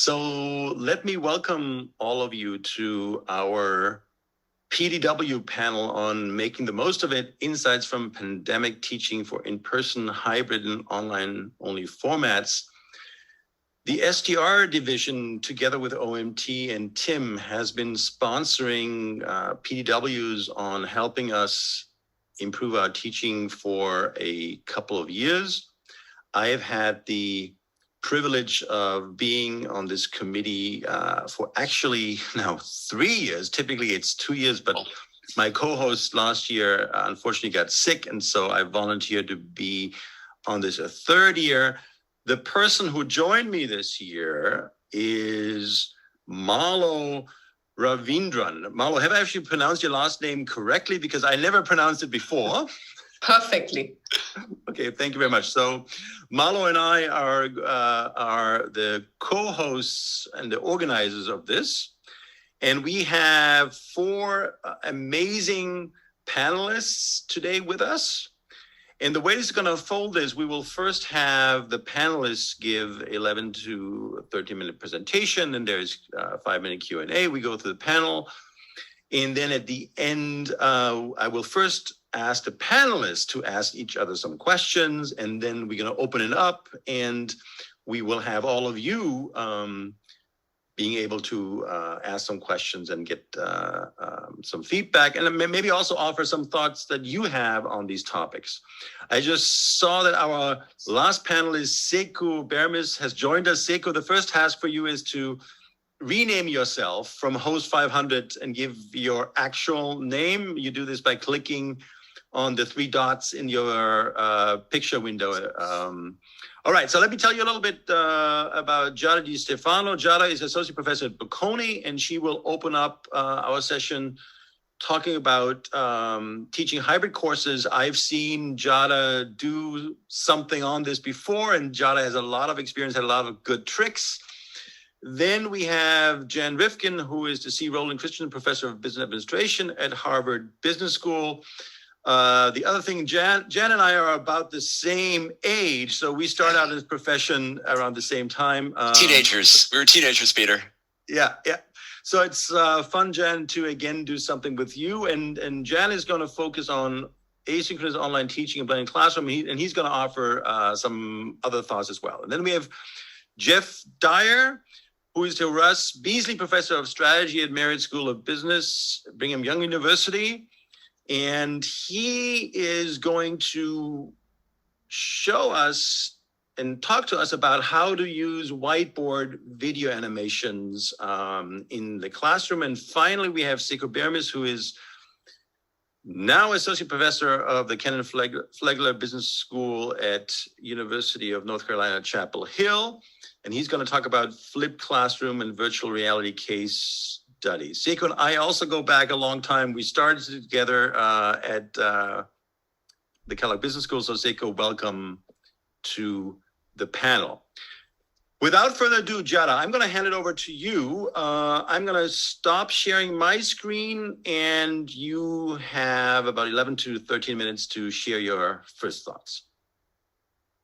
So let me welcome all of you to our PDW panel on making the most of it, insights from pandemic teaching for in-person, hybrid, and online-only formats. The STR division, together with OMT and TIM, has been sponsoring PDWs on helping us improve our teaching for a couple of years. I have had the privilege of being on this committee for actually now 3 years. Typically it's 2 years, but my co-host last year unfortunately got sick, and so I volunteered to be on this a third year. The person who joined me this year is Marlo Raveendran. Marlo, have I actually pronounced your last name correctly? Because I never pronounced it before. Perfectly. Okay, thank you very much. So Marlo and I are the co-hosts and the organizers of this. And we have 4 amazing panelists today with us. And the way this is going to unfold is we will first have the panelists give 11 to 13-minute presentation, and there's a 5-minute Q&A. We go through the panel. And then at the end, I will first ask the panelists to ask each other some questions, and then we're going to open it up, and we will have all of you being able to ask some questions and get some feedback, and maybe also offer some thoughts that you have on these topics. I just saw that our last panelist, Sekou Bermiss, has joined us. Sekou, the first task for you is to rename yourself from host 500 and give your actual name. You do this by clicking on the 3 dots in your picture window. All right, so let me tell you a little bit about Giada Di Stefano. Giada is associate professor at Bocconi, and she will open up our session talking about teaching hybrid courses. I've seen Giada do something on this before, and Giada has a lot of experience, had a lot of good tricks. Then we have Jan Rivkin, who is the C. Roland Christensen Professor of Business Administration at Harvard Business School. The other thing, Jan and I are about the same age, so we start out in this profession around the same time. Teenagers. We were teenagers, Peter. Yeah. So it's fun, Jan, to again do something with you. And Jan is going to focus on asynchronous online teaching and blended classroom, and he's going to offer some other thoughts as well. And then we have Jeff Dyer, who is the Horace Beesley Professor of Strategy at Marriott School of Business, Brigham Young University. And he is going to show us and talk to us about how to use whiteboard video animations in the classroom. And finally, we have Sekou Bermiss, who is now associate professor of the Kenan-Flagler Business School at University of North Carolina, Chapel Hill. And he's going to talk about flipped classroom and virtual reality case studies. Sekou and I also go back a long time. We started together at the Kellogg Business School. So Sekou, welcome to the panel. Without further ado, Giada, I'm going to hand it over to you. I'm going to stop sharing my screen, and you have about 11 to 13 minutes to share your first thoughts.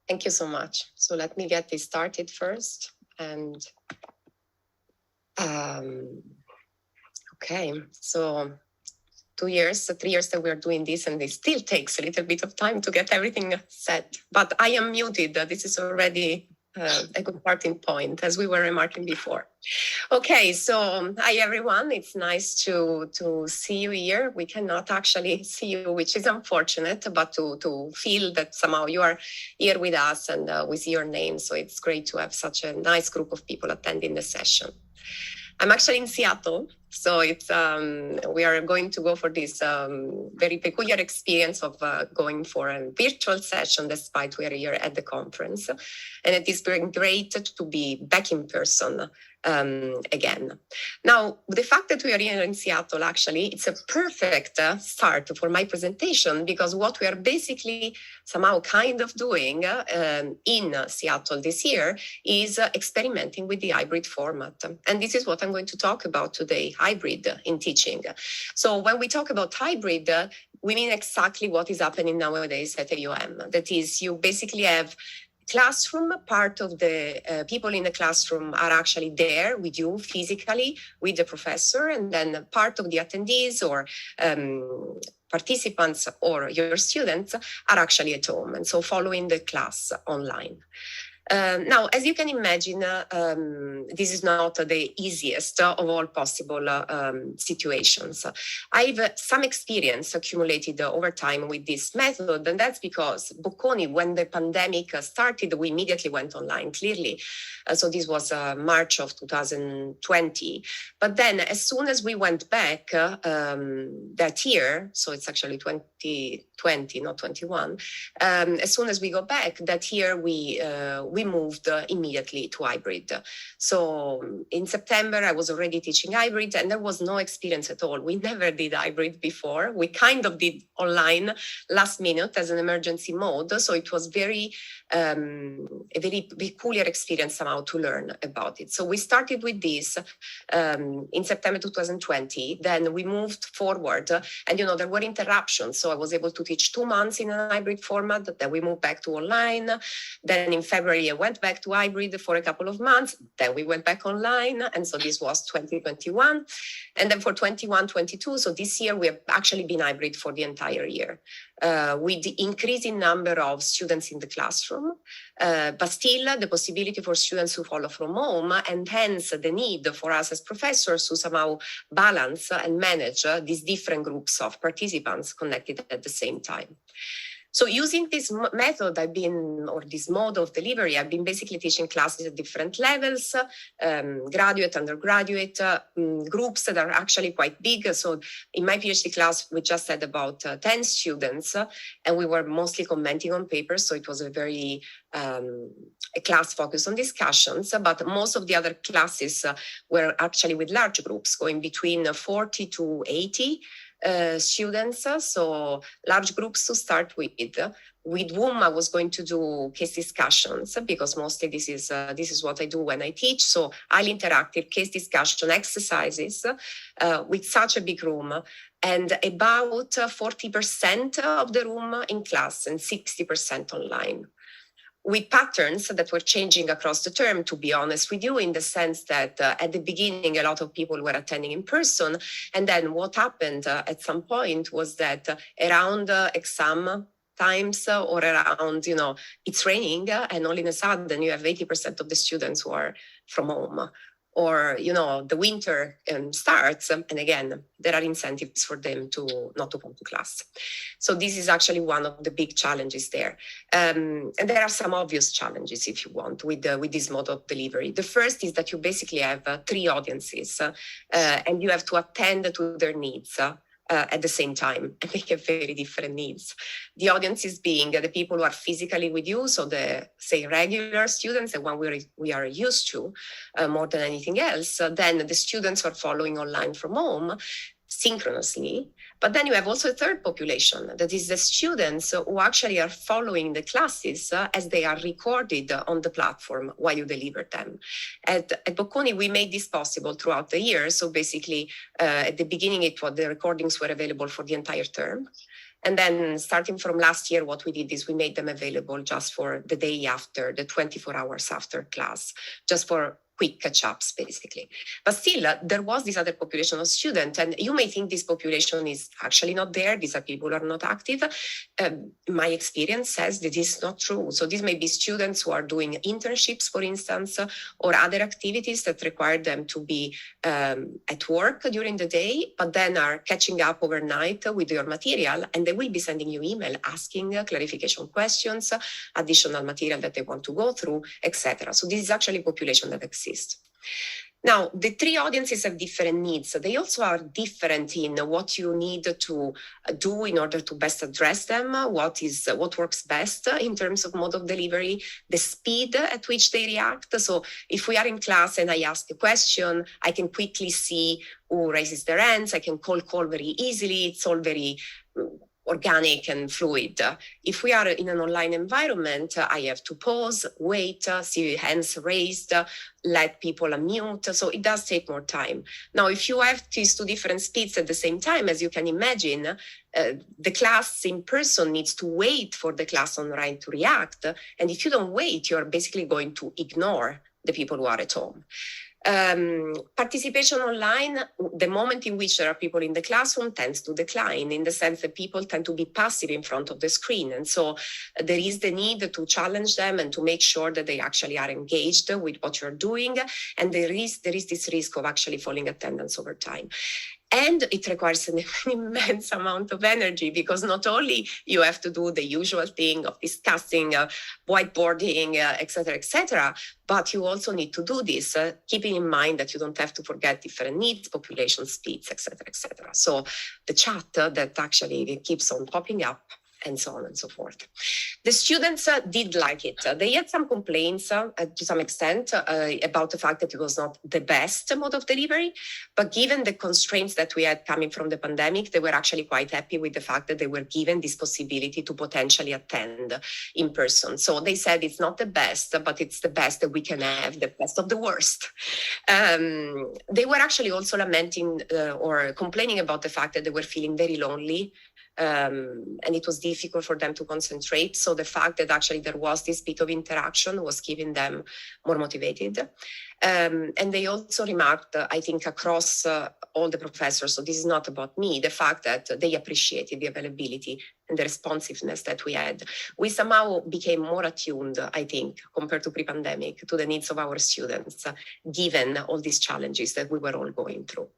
Thank you so much. So let me get this started first. And okay, so 3 years that we're doing this, and it still takes a little bit of time to get everything set. But I am muted. This is already a good starting point, as we were remarking before. Okay, so hi everyone. It's nice to see you here. We cannot actually see you, which is unfortunate, but to feel that somehow you are here with us and we see your name. So it's great to have such a nice group of people attending the session. I'm actually in Seattle, so it's we are going to go for this very peculiar experience of going for a virtual session, despite we are here at the conference. And it is very great to be back in person again. Now, the fact that we are here in Seattle, actually, it's a perfect start for my presentation, because what we are basically somehow kind of doing in Seattle this year is experimenting with the hybrid format. And this is what I'm going to talk about today, hybrid in teaching. So when we talk about hybrid, we mean exactly what is happening nowadays at AOM. That is, you basically have classroom, part of the people in the classroom are actually there with you physically, with the professor, and then part of the attendees or participants or your students are actually at home, and so following the class online. Now, as you can imagine, this is not the easiest of all possible situations. I have some experience accumulated over time with this method, and that's because Bocconi, when the pandemic started, we immediately went online, clearly. So this was March of 2020. But then as soon as we went back that year, so it's actually 2020, not 21, as soon as we go back that year, we moved immediately to hybrid. So in September, I was already teaching hybrid, and there was no experience at all. We never did hybrid before. We kind of did online last minute as an emergency mode. So it was a very peculiar experience somehow to learn about it. So we started with this in September 2020. Then we moved forward, and there were interruptions. So I was able to teach 2 months in a hybrid format. Then we moved back to online. Then in February, I went back to hybrid for a couple of months. Then we went back online. And so this was 2021. And then for 21-22, so this year, we have actually been hybrid for the entire year. With the increasing number of students in the classroom, but still the possibility for students to follow from home, and hence the need for us as professors to somehow balance and manage these different groups of participants connected at the same time. So using this method, this mode of delivery, I've been basically teaching classes at different levels, graduate, undergraduate, groups that are actually quite big. So in my PhD class, we just had about 10 students, and we were mostly commenting on papers. So it was a very a class focused on discussions, but most of the other classes were actually with large groups going between 40 to 80. Students, so large groups to start with whom I was going to do case discussions, because mostly this is what I do when I teach. So highly interactive case discussion exercises with such a big room, and about 40% of the room in class and 60% online, with patterns that were changing across the term, to be honest with you, in the sense that at the beginning, a lot of people were attending in person. And then what happened at some point was that around exam times or around, it's raining, and all in a sudden you have 80% of the students who are from home. Or, the winter starts, and again, there are incentives for them to not to come to class. So this is actually one of the big challenges there. And there are some obvious challenges, if you want, with this mode of delivery. The first is that you basically have 3 audiences, and you have to attend to their needs at the same time, and they have very different needs. The audiences being the people who are physically with you, so the, say, regular students, the one we are used to more than anything else. Then the students are following online from home synchronously. But then you have also a third population, that is the students who actually are following the classes as they are recorded on the platform while you deliver them. At Bocconi, we made this possible throughout the year. So basically, at the beginning, the recordings were available for the entire term. And then starting from last year, what we did is we made them available just for the day after, the 24 hours after class, just for quick catch-ups, basically. But still, there was this other population of students, and you may think this population is actually not there. These are people who are not active. My experience says that this is not true. So these may be students who are doing internships, for instance, or other activities that require them to be at work during the day, but then are catching up overnight with your material, and they will be sending you email asking clarification questions, additional material that they want to go through, etc. So this is actually a population that exists. Now, the 3 audiences have different needs. They also are different in what you need to do in order to best address them, what works best in terms of mode of delivery, the speed at which they react. So if we are in class and I ask a question, I can quickly see who raises their hands. I can call very easily. It's all very organic and fluid. If we are in an online environment, I have to pause, wait, see hands raised, let people unmute. So it does take more time. Now, if you have these two different speeds at the same time, as you can imagine, the class in person needs to wait for the class online to react. And if you don't wait, you're basically going to ignore the people who are at home. Participation online, the moment in which there are people in the classroom, tends to decline, in the sense that people tend to be passive in front of the screen. And so there is the need to challenge them and to make sure that they actually are engaged with what you're doing. And there is this risk of actually falling attendance over time. And it requires an immense amount of energy, because not only you have to do the usual thing of discussing, whiteboarding, et cetera, but you also need to do this, keeping in mind that you don't have to forget different needs, population speeds, et cetera. So the chat that actually keeps on popping up, and so on and so forth. The students did like it. They had some complaints to some extent about the fact that it was not the best mode of delivery, but given the constraints that we had coming from the pandemic, they were actually quite happy with the fact that they were given this possibility to potentially attend in person. So they said it's not the best, but it's the best that we can have, the best of the worst. They were actually also lamenting or complaining about the fact that they were feeling very lonely. And it was difficult for them to concentrate. So the fact that actually there was this bit of interaction was keeping them more motivated. And they also remarked, I think, across all the professors, so this is not about me, the fact that they appreciated the availability and the responsiveness that we had. We somehow became more attuned, I think, compared to pre-pandemic, to the needs of our students, given all these challenges that we were all going through.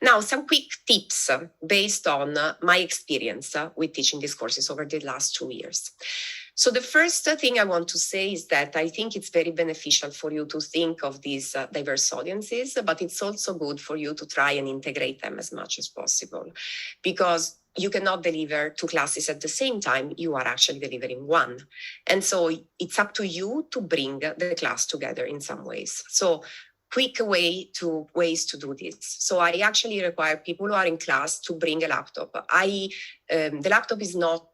Now, some quick tips based on my experience with teaching these courses over the last 2 years. So the first thing I want to say is that I think it's very beneficial for you to think of these diverse audiences, but it's also good for you to try and integrate them as much as possible, because you cannot deliver 2 classes at the same time. You are actually delivering one. And so it's up to you to bring the class together in some ways. So quick ways to do this. So I actually require people who are in class to bring a laptop. The laptop is not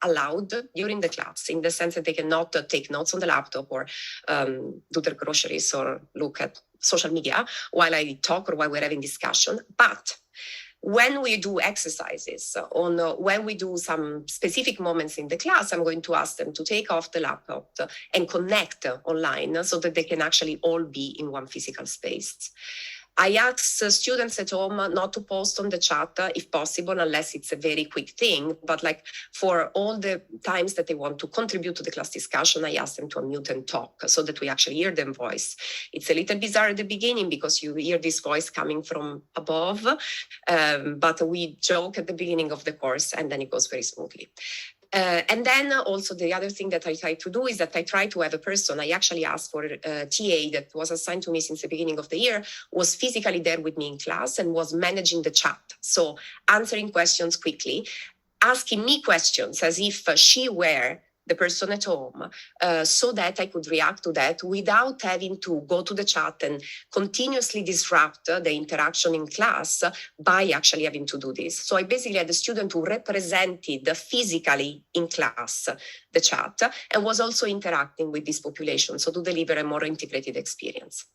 allowed during the class, in the sense that they cannot take notes on the laptop or do their groceries or look at social media while I talk or while we're having discussion. But when we do exercises when we do some specific moments in the class, I'm going to ask them to take off the laptop and connect online so that they can actually all be in one physical space. I ask students at home not to post on the chat if possible, unless it's a very quick thing. But like for all the times that they want to contribute to the class discussion, I ask them to unmute and talk so that we actually hear their voice. It's a little bizarre at the beginning because you hear this voice coming from above, but we joke at the beginning of the course and then it goes very smoothly. And then also the other thing that I try to do is that I try to have a person. I actually asked for a TA that was assigned to me since the beginning of the year, was physically there with me in class and was managing the chat. So answering questions quickly, asking me questions as if she were the person at home, so that I could react to that without having to go to the chat and continuously disrupt the interaction in class by actually having to do this. So I basically had a student who represented physically in class the chat and was also interacting with this population, so to deliver a more integrated experience.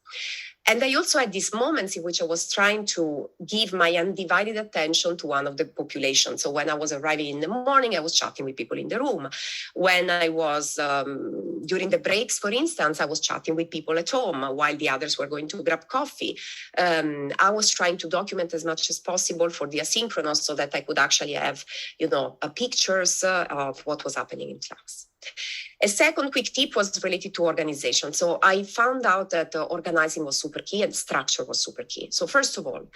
And I also had these moments in which I was trying to give my undivided attention to one of the population. So when I was arriving in the morning, I was chatting with people in the room. When I was, during the breaks, for instance, I was chatting with people at home while the others were going to grab coffee. I was trying to document as much as possible for the asynchronous so that I could actually have, pictures of what was happening in class. A second quick tip was related to organization. So I found out that organizing was super key and structure was super key. So first of all,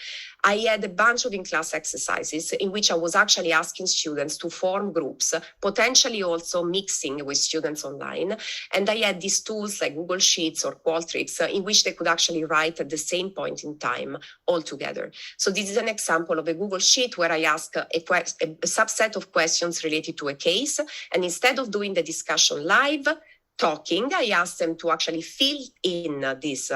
I had a bunch of in-class exercises in which I was actually asking students to form groups, potentially also mixing with students online. And I had these tools like Google Sheets or Qualtrics in which they could actually write at the same point in time all together. So this is an example of a Google Sheet where I ask a subset of questions related to a case. And instead of doing the discussion live, talking, I asked them to actually fill in these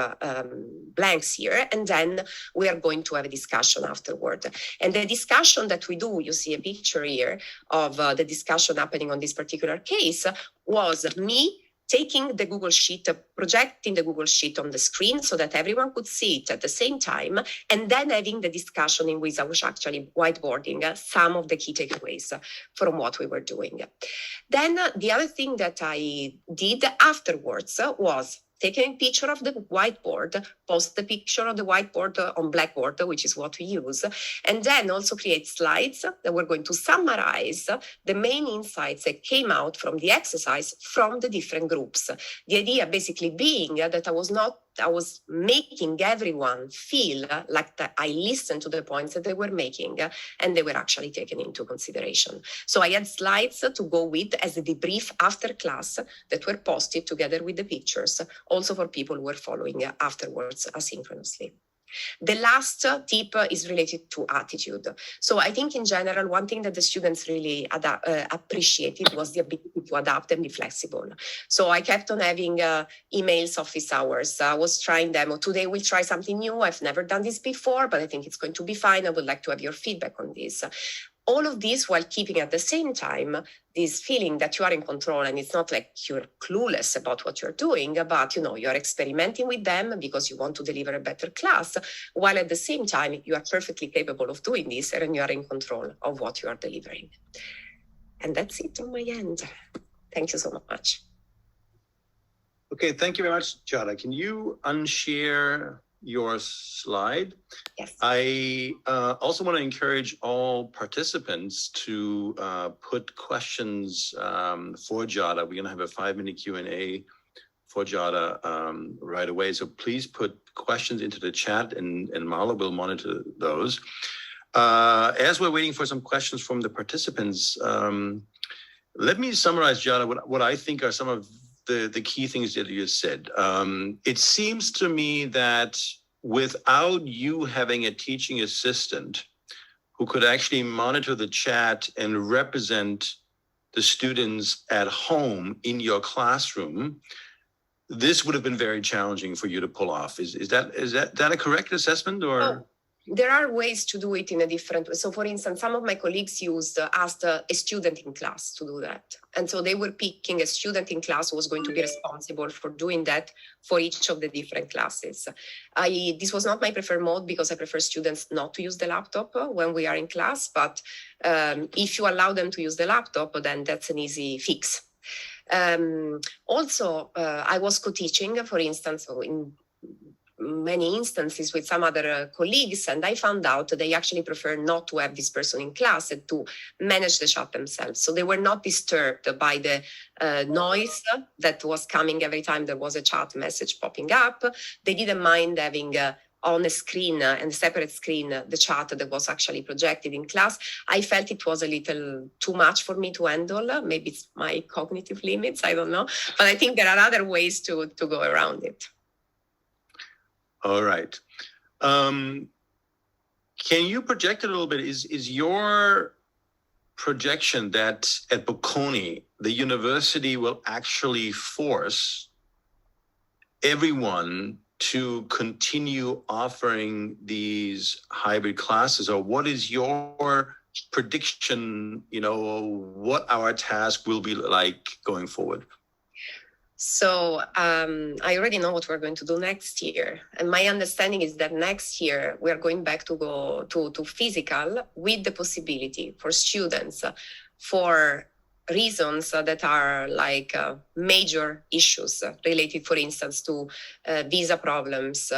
blanks here, and then we are going to have a discussion afterward. And the discussion that we do, you see a picture here of the discussion happening on this particular case, was me taking the Google Sheet, projecting the Google Sheet on the screen so that everyone could see it at the same time, and then having the discussion in which I was actually whiteboarding some of the key takeaways from what we were doing. Then the other thing that I did afterwards was taking a picture of the whiteboard, post the picture of the whiteboard on Blackboard, which is what we use, and then also create slides that were going to summarize the main insights that came out from the exercise from the different groups. The idea basically being that I was making everyone feel like that I listened to the points that they were making and they were actually taken into consideration. So I had slides to go with as a debrief after class that were posted together with the pictures, also for people who were following afterwards asynchronously. The last tip is related to attitude. So I think in general, one thing that the students really appreciated was the ability to adapt and be flexible. So I kept on having emails, office hours. I was trying them. Today we'll try something new. I've never done this before, but I think it's going to be fine. I would like to have your feedback on this. All of this while keeping at the same time this feeling that you are in control, and it's not like you're clueless about what you're doing, but you're experimenting with them because you want to deliver a better class, while at the same time you are perfectly capable of doing this and you are in control of what you are delivering. And that's it on my end. Thank you so much. Okay, thank you very much, Giada. Can you unshare your slide? Yes. I also want to encourage all participants to put questions for Giada. We're going to have a 5-minute Q&A for Giada right away. So please put questions into the chat and Marlo will monitor those. As we're waiting for some questions from the participants, let me summarize, Giada, what I think are some of the key things that you said. It seems to me that without you having a teaching assistant who could actually monitor the chat and represent the students at home in your classroom, this would have been very challenging for you to pull off. Is that a correct assessment, or? Oh. There are ways to do it in a different way. So for instance, some of my colleagues asked a student in class to do that. And so they were picking a student in class who was going to be responsible for doing that for each of the different classes. This was not my preferred mode because I prefer students not to use the laptop when we are in class. But if you allow them to use the laptop, then that's an easy fix. Also, I was co-teaching, for instance, in many instances with some other colleagues, and I found out they actually prefer not to have this person in class and to manage the chat themselves. So they were not disturbed by the noise that was coming every time there was a chat message popping up. They didn't mind having on a screen and separate screen the chat that was actually projected in class. I felt it was a little too much for me to handle. Maybe it's my cognitive limits, I don't know. But I think there are other ways to go around it. All right. Can you project a little bit? Is your projection that at Bocconi, the university will actually force everyone to continue offering these hybrid classes? Or what is your prediction, what our task will be like going forward? So I already know what we're going to do next year. And my understanding is that next year we are going back to go to physical with the possibility for students for reasons that are like major issues related, for instance, to visa problems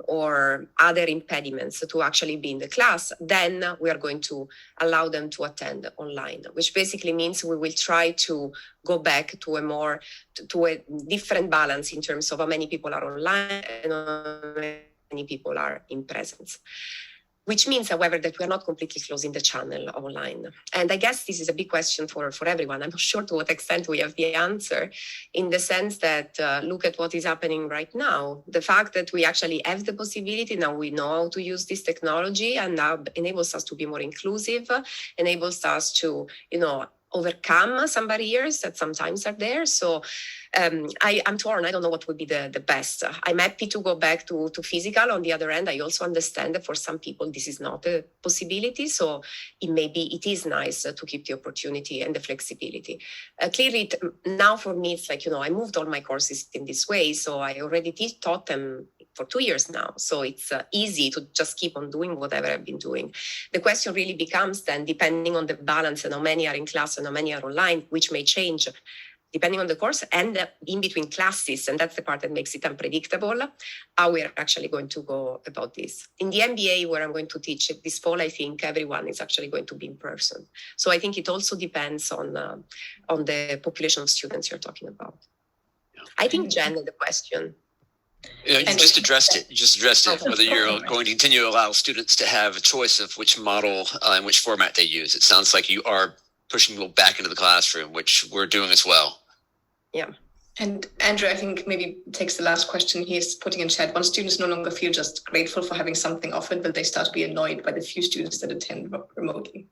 or other impediments to actually be in the class, then we are going to allow them to attend online, which basically means we will try to go back to a different balance in terms of how many people are online and how many people are in presence. Which means, however, that we are not completely closing the channel online. And I guess this is a big question for everyone. I'm not sure to what extent we have the answer, in the sense that look at what is happening right now. The fact that we actually have the possibility, now we know how to use this technology, and now enables us to be more inclusive, enables us to, overcome some barriers that sometimes are there. So I'm torn. I don't know what would be the best. I'm happy to go back to physical. On the other hand, I also understand that for some people, this is not a possibility. So it is nice to keep the opportunity and the flexibility. Clearly, now for me, it's like, I moved all my courses in this way. So I already taught them for 2 years now. So it's easy to just keep on doing whatever I've been doing. The question really becomes then, depending on the balance and how many are in class and how many are online, which may change depending on the course and in between classes. And that's the part that makes it unpredictable, how we're actually going to go about this. In the MBA, where I'm going to teach it this fall, I think everyone is actually going to be in person. So I think it also depends on the population of students you're talking about. I think Jen had the question. You just addressed it. Whether you're going to continue to allow students to have a choice of which model and which format they use. It sounds like you are pushing people back into the classroom, which we're doing as well. Yeah. And Andrew, I think maybe takes the last question he's putting in chat. Once students no longer feel just grateful for having something offered, will they start to be annoyed by the few students that attend remotely?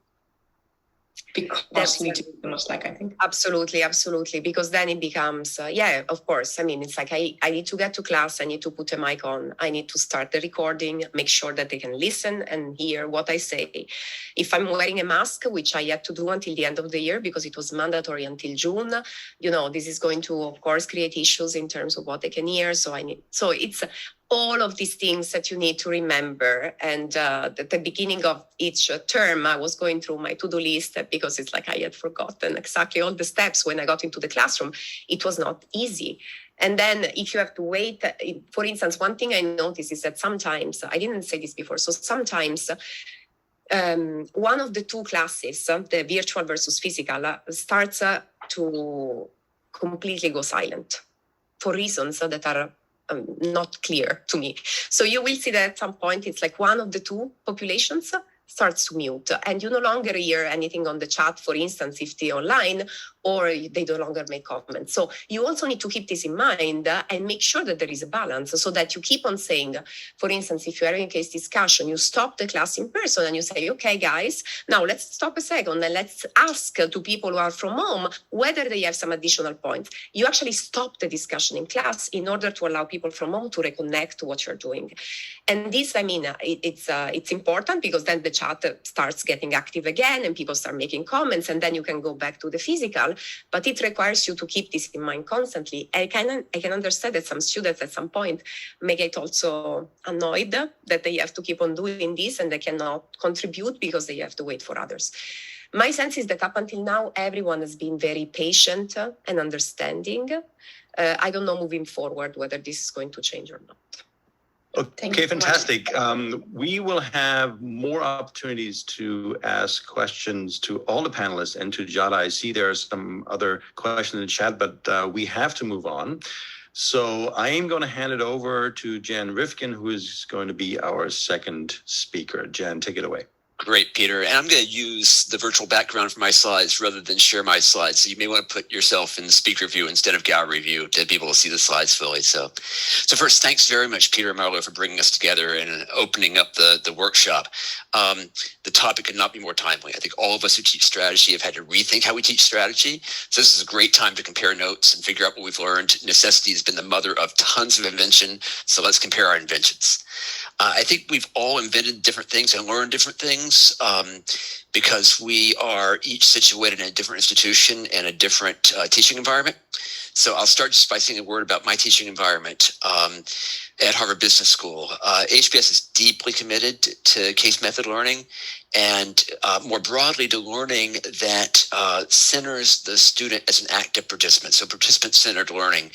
Because you need to be the most like, I think. Absolutely. Because then it becomes, of course. I mean, it's like I need to get to class. I need to put a mic on. I need to start the recording, make sure that they can listen and hear what I say. If I'm wearing a mask, which I had to do until the end of the year because it was mandatory until June, this is going to, of course, create issues in terms of what they can hear. So it's all of these things that you need to remember. And at the beginning of each term, I was going through my to-do list because it's like I had forgotten exactly all the steps when I got into the classroom. It was not easy. And then if you have to wait, for instance, one thing I noticed is that sometimes, I didn't say this before, so sometimes one of the two classes, the virtual versus physical, starts to completely go silent for reasons that are not clear to me. So you will see that at some point, it's like one of the two populations starts to mute and you no longer hear anything on the chat, for instance, if they're online, or they no longer make comments. So you also need to keep this in mind and make sure that there is a balance so that you keep on saying, for instance, if you're having a case discussion, you stop the class in person and you say, okay, guys, now let's stop a second and let's ask to people who are from home whether they have some additional points. You actually stop the discussion in class in order to allow people from home to reconnect to what you're doing. And this, I mean, it's important because then the chat starts getting active again and people start making comments and then you can go back to the physical. But it requires you to keep this in mind constantly. I can understand that some students at some point may get also annoyed that they have to keep on doing this and they cannot contribute because they have to wait for others. My sense is that up until now, everyone has been very patient and understanding. I don't know moving forward whether this is going to change or not. Okay, fantastic. We will have more opportunities to ask questions to all the panelists and to Giada. I see there are some other questions in the chat, but we have to move on. So I am going to hand it over to Jan Rivkin, who is going to be our second speaker. Jan, take it away. Great, Peter. And I'm going to use the virtual background for my slides rather than share my slides. So you may want to put yourself in the speaker view instead of gallery view to be able to see the slides fully. So first, thanks very much, Peter and Marlo, for bringing us together and opening up the workshop. The topic could not be more timely. I think all of us who teach strategy have had to rethink how we teach strategy. So this is a great time to compare notes and figure out what we've learned. Necessity has been the mother of tons of invention. So let's compare our inventions. I think we've all invented different things and learned different things because we are each situated in a different institution and a different teaching environment. So I'll start just by saying a word about my teaching environment at Harvard Business School. HBS is deeply committed to case method learning and more broadly to learning that centers the student as an active participant, so participant-centered learning.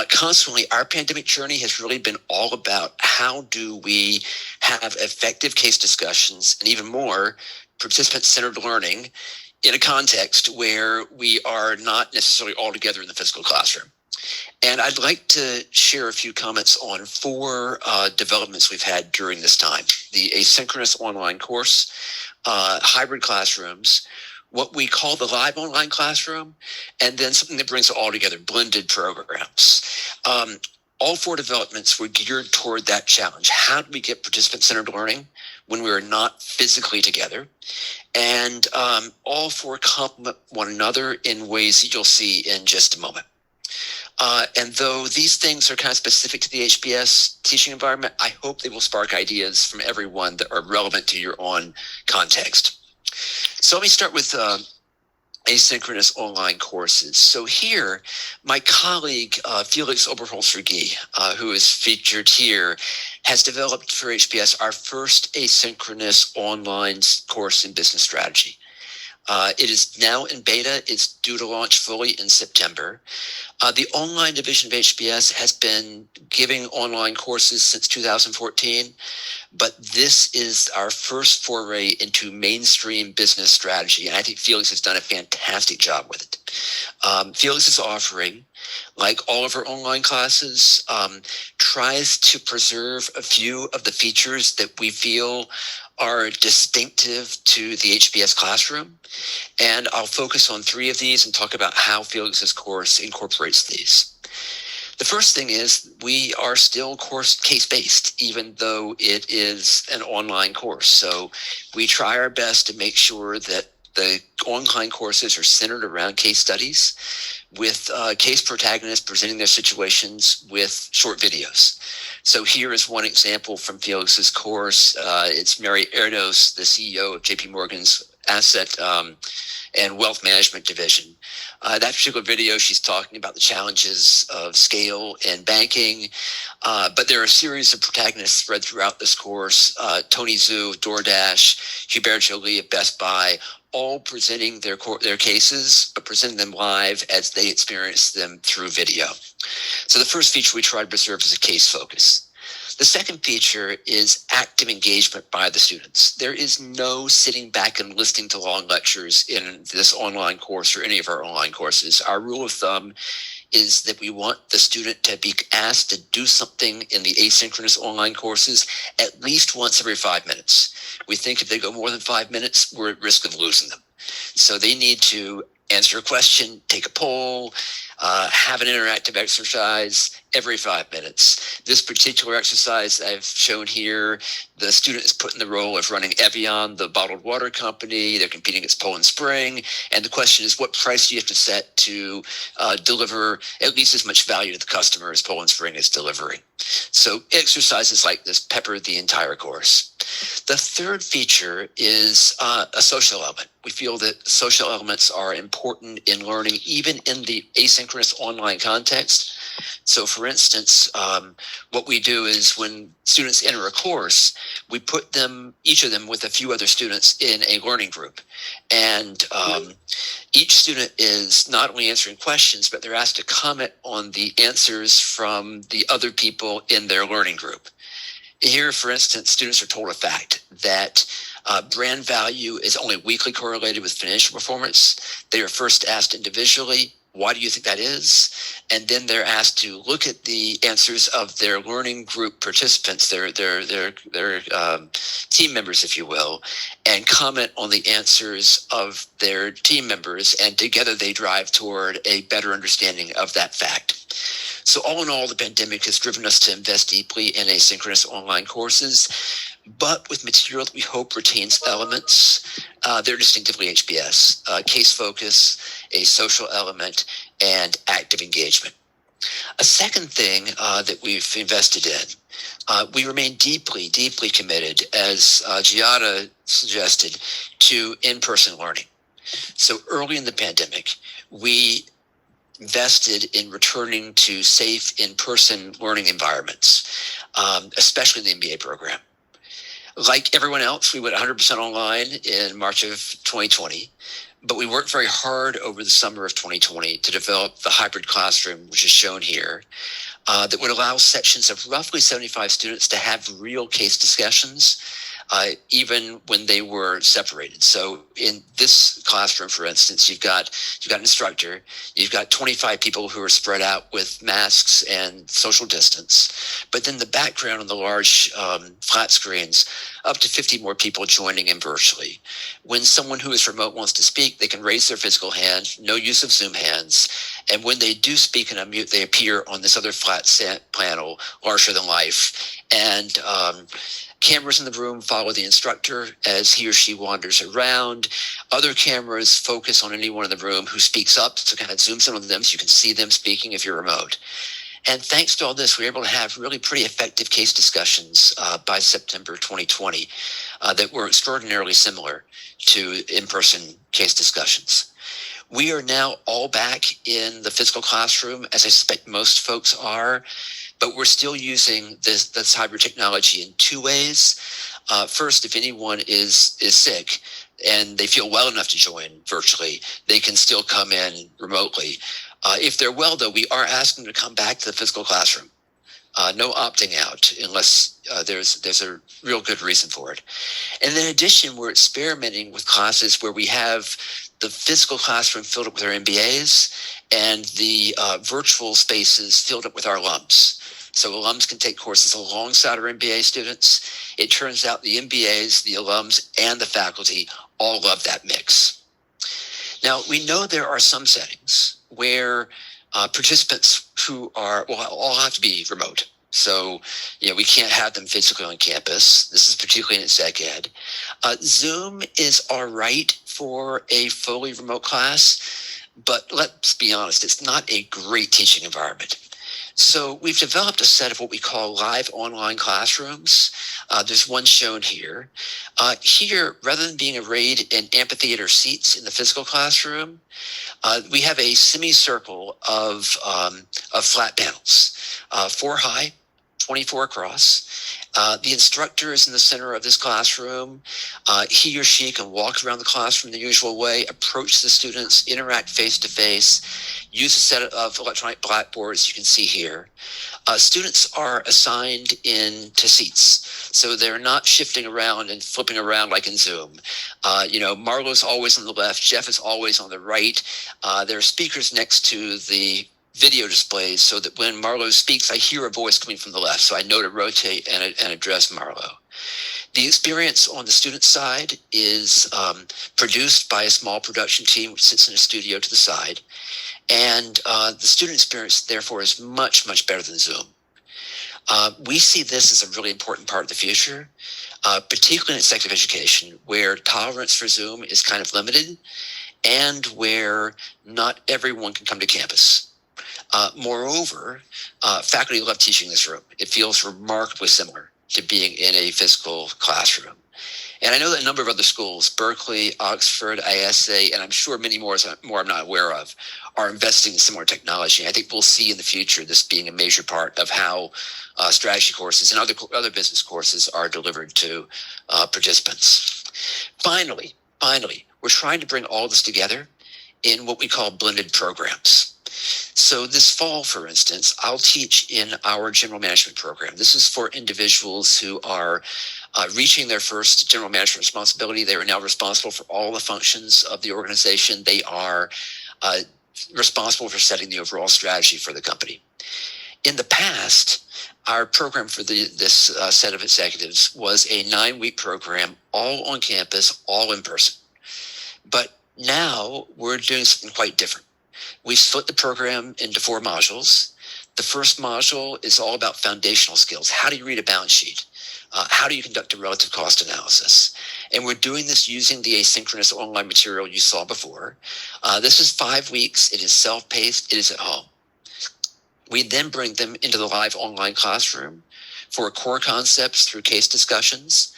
Constantly, our pandemic journey has really been all about how do we have effective case discussions and even more participant-centered learning in a context where we are not necessarily all together in the physical classroom. And I'd like to share a few comments on four developments we've had during this time. The asynchronous online course, hybrid classrooms, what we call the live online classroom, and then something that brings it all together, blended programs. All 4 developments were geared toward that challenge. How do we get participant-centered learning when we are not physically together? And all 4 complement one another in ways that you'll see in just a moment. And though these things are kind of specific to the HBS teaching environment, I hope they will spark ideas from everyone that are relevant to your own context. So let me start with asynchronous online courses. So here, my colleague, Felix Oberholzer, who is featured here, has developed for HBS our first asynchronous online course in business strategy. It is now in beta. It's due to launch fully in September. The online division of HBS has been giving online courses since 2014, but this is our first foray into mainstream business strategy, and I think Felix has done a fantastic job with it. Felix is offering, like all of our online classes, tries to preserve a few of the features that we feel are distinctive to the HBS classroom. And I'll focus on 3 of these and talk about how Felix's course incorporates these. The first thing is we are still course case-based, even though it is an online course. So we try our best to make sure that the online courses are centered around case studies with case protagonists presenting their situations with short videos. So here is one example from Felix's course. It's Mary Erdos, the CEO of JP Morgan's Asset and Wealth Management Division. That particular video, she's talking about the challenges of scale and banking, but there are a series of protagonists spread throughout this course. Tony Zhu of DoorDash, Hubert Joly of Best Buy, all presenting their cases, but presenting them live as they experience them through video. So the first feature we try to preserve is a case focus. The second feature is active engagement by the students. There is no sitting back and listening to long lectures in this online course or any of our online courses. Our rule of thumb is that we want the student to be asked to do something in the asynchronous online courses at least once every 5 minutes. We think if they go more than 5 minutes, we're at risk of losing them. So they need to answer a question, take a poll, have an interactive exercise every 5 minutes. This particular exercise I've shown here, the student is put in the role of running Evian, the bottled water company. They're competing against Poland Spring. And the question is, what price do you have to set to deliver at least as much value to the customer as Poland Spring is delivering? So exercises like this pepper the entire course. The third feature is a social element. We feel that social elements are important in learning, even in the asynchronous online context. So for instance, what we do is when students enter a course, we put them, each of them with a few other students in a learning group. And each student is not only answering questions, but they're asked to comment on the answers from the other people in their learning group. Here, for instance, students are told a fact that brand value is only weakly correlated with financial performance. They are first asked individually, why do you think that is? And then they're asked to look at the answers of their learning group participants, their team members, if you will, and comment on the answers of their team members. And together they drive toward a better understanding of that fact. So all in all, the pandemic has driven us to invest deeply in asynchronous online courses, but with material that we hope retains elements that are distinctively HBS, case focus, a social element, and active engagement. A second thing that we've invested in, we remain deeply, deeply committed, as Giada suggested, to in-person learning. So early in the pandemic, we invested in returning to safe in-person learning environments, especially in the MBA program. Like everyone else, we went 100% online in March of 2020, but we worked very hard over the summer of 2020 to develop the hybrid classroom, which is shown here, that would allow sections of roughly 75 students to have real case discussions even when they were separated. So in this classroom, for instance, you've got an instructor, you've got 25 people who are spread out with masks and social distance, but then the background on the large flat screens, up to 50 more people joining in virtually. When someone who is remote wants to speak, they can raise their physical hand, no use of Zoom hands, and when they do speak and unmute, they appear on this other flat panel, larger than life, and cameras in the room follow the instructor as he or she wanders around. Other cameras focus on anyone in the room who speaks up, so kind of zooms in on them so you can see them speaking if you're remote. And thanks to all this, we were able to have really pretty effective case discussions by September 2020 that were extraordinarily similar to in-person case discussions. We are now all back in the physical classroom, as I suspect most folks are, but we're still using this hybrid technology in two ways. First, if anyone is sick and they feel well enough to join virtually, they can still come in remotely. If they're well, though, we are asking them to come back to the physical classroom. No opting out unless there's a real good reason for it. And in addition, we're experimenting with classes where we have the physical classroom filled up with our MBAs and the virtual spaces filled up with our alums. So alums can take courses alongside our MBA students. It turns out the MBAs, the alums, and the faculty all love that mix. Now, we know there are some settings where participants who are, all have to be remote. So, we can't have them physically on campus. This is particularly in exec ed. Zoom is all right for a fully remote class, but let's be honest, it's not a great teaching environment. So we've developed a set of what we call live online classrooms. There's one shown here. Here, rather than being arrayed in amphitheater seats in the physical classroom, we have a semicircle of flat panels, 4 high, 24 across. The instructor is in the center of this classroom. He or she can walk around the classroom the usual way, approach the students, interact face-to-face, use a set of electronic blackboards you can see here. Students are assigned into seats, so they're not shifting around and flipping around like in Zoom. Marlo's always on the left, Jeff is always on the right. There are speakers next to the video displays so that when Marlo speaks, I hear a voice coming from the left, so I know to rotate and address Marlo. The experience on the student side is produced by a small production team which sits in a studio to the side, and the student experience, therefore, is much, much better than Zoom. We see this as a really important part of the future, particularly in executive education, where tolerance for Zoom is kind of limited and where not everyone can come to campus. Moreover, faculty love teaching this room. It feels remarkably similar to being in a physical classroom. And I know that a number of other schools, Berkeley, Oxford, ISA, and I'm sure many more I'm not aware of, are investing in similar technology. I think we'll see in the future this being a major part of how strategy courses and other business courses are delivered to participants. Finally, we're trying to bring all this together in what we call blended programs. So this fall, for instance, I'll teach in our general management program. This is for individuals who are reaching their first general management responsibility. They are now responsible for all the functions of the organization. They are responsible for setting the overall strategy for the company. In the past, our program for this set of executives was a 9-week program, all on campus, all in person. But now we're doing something quite different. We split the program into 4 modules. The first module is all about foundational skills. How do you read a balance sheet? How do you conduct a relative cost analysis? And we're doing this using the asynchronous online material you saw before. This is 5 weeks. It is self-paced. It is at home. We then bring them into the live online classroom for core concepts through case discussions.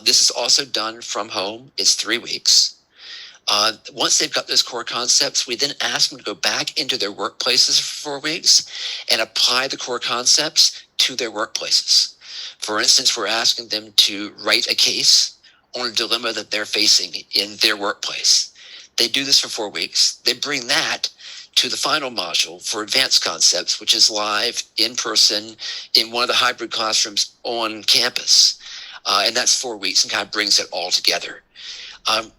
This is also done from home. It's 3 weeks. Once they've got those core concepts, we then ask them to go back into their workplaces for 4 weeks and apply the core concepts to their workplaces. For instance, we're asking them to write a case on a dilemma that they're facing in their workplace. They do this for 4 weeks. They bring that to the final module for advanced concepts, which is live in person in one of the hybrid classrooms on campus. And that's 4 weeks and kind of brings it all together.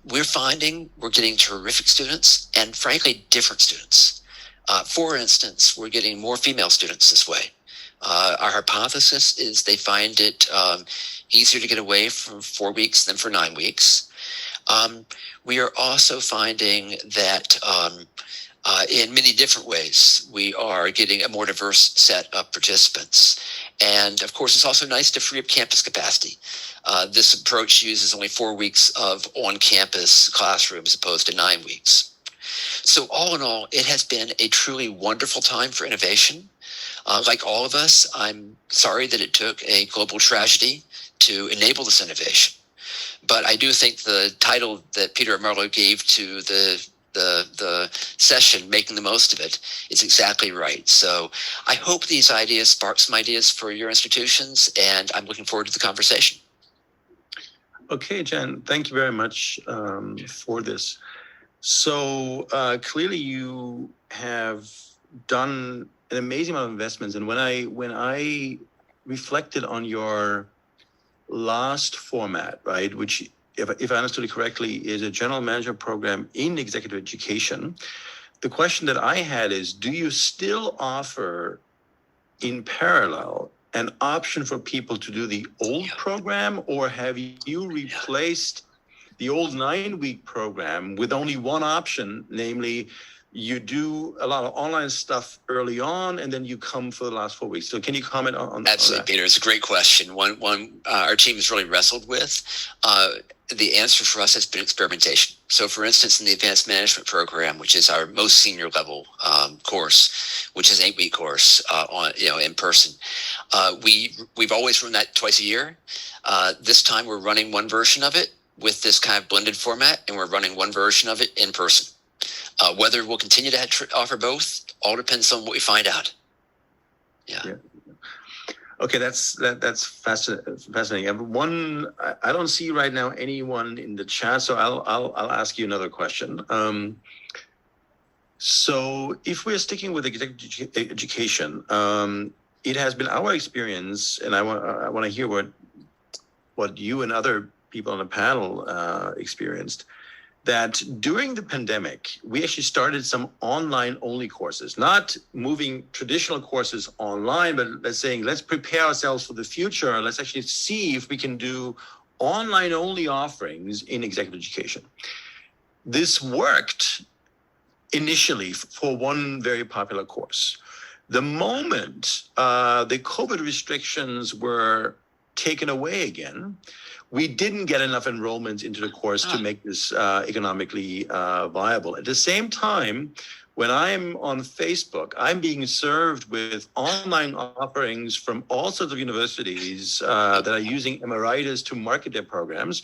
We're finding we're getting terrific students and frankly, different students. For instance, we're getting more female students this way. Our hypothesis is they find it easier to get away from 4 weeks than for 9 weeks. We are also finding that in many different ways, we are getting a more diverse set of participants. And of course, it's also nice to free up campus capacity. This approach uses only 4 weeks of on-campus classroom as opposed to 9 weeks. So all in all, it has been a truly wonderful time for innovation. Like all of us, I'm sorry that it took a global tragedy to enable this innovation. But I do think the title that Peter and Marlo gave to the session, Making the Most of It, is exactly right. So I hope these ideas spark some ideas for your institutions, and I'm looking forward to the conversation. Okay, Jen, thank you very much for this. So clearly you have done an amazing amount of investments. And when I reflected on your last format, right, which if I understood it correctly, is a general management program in executive education. The question that I had is, do you still offer in parallel an option for people to do the old program, or have you replaced the old 9-week program with only one option, namely you do a lot of online stuff early on, and then you come for the last 4 weeks? So can you comment on Absolutely, that? Peter. It's a great question. One our team has really wrestled with. The answer for us has been experimentation. So, for instance, in the Advanced Management Program, which is our most senior level course, which is an 8-week course in person, we've always run that twice a year. This time, we're running one version of it with this kind of blended format, and we're running one version of it in person. Whether we'll continue to offer both, all depends on what we find out. Yeah. Okay, that's fascinating. I don't see right now anyone in the chat, so I'll ask you another question. So if we're sticking with executive education, it has been our experience, and I want to hear what you and other people on the panel experienced, that during the pandemic, we actually started some online-only courses, not moving traditional courses online, but let's prepare ourselves for the future. Let's actually see if we can do online-only offerings in executive education. This worked initially for one very popular course. The moment the COVID restrictions were taken away again, we didn't get enough enrollments into the course to make this economically viable. At the same time, when I'm on Facebook, I'm being served with online offerings from all sorts of universities that are using Emeritus to market their programs.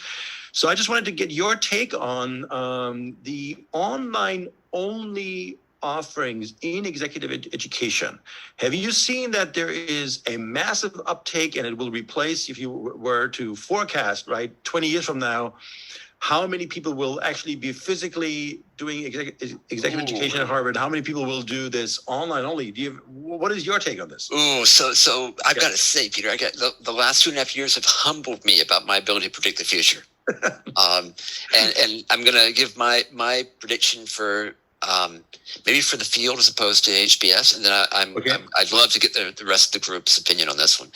So I just wanted to get your take on the online-only offerings in executive education. Have you seen that there is a massive uptake, and it will replace, if you were to forecast, right, 20 years from now, how many people will actually be physically doing executive education at Harvard? How many people will do this online only? What is your take on this? So I've got to say, Peter, the last 2.5 years have humbled me about my ability to predict the future. And I'm going to give my prediction for maybe for the field as opposed to HBS, and then I'd love to get the rest of the group's opinion on this one.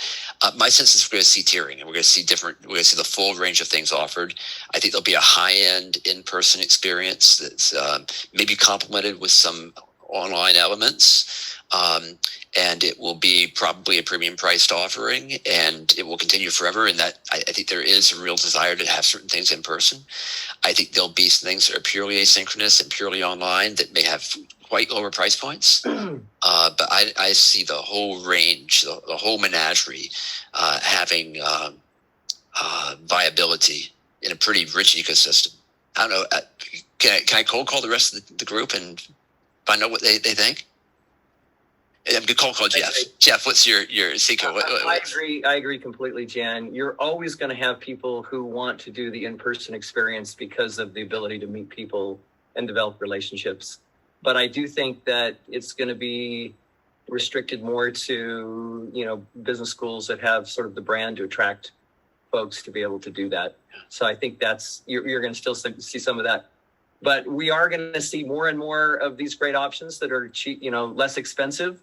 My sense is we're going to see tiering, and we're going to see the full range of things offered. I think there'll be a high-end in-person experience that's maybe complemented with some online elements. And it will be probably a premium priced offering, and it will continue forever. And that I think there is a real desire to have certain things in person. I think there'll be some things that are purely asynchronous and purely online that may have quite lower price points. But I see the whole range, the whole menagerie having viability in a pretty rich ecosystem. I don't know. Can I cold call the rest of the group and find out what they think? I'm going to call Jeff. Jeff, what's your Sekou? I agree completely, Jan. You're always going to have people who want to do the in-person experience because of the ability to meet people and develop relationships. But I do think that it's going to be restricted more to, business schools that have sort of the brand to attract folks to be able to do that. So I think you're going to still see some of that. But we are going to see more and more of these great options that are cheap, less expensive.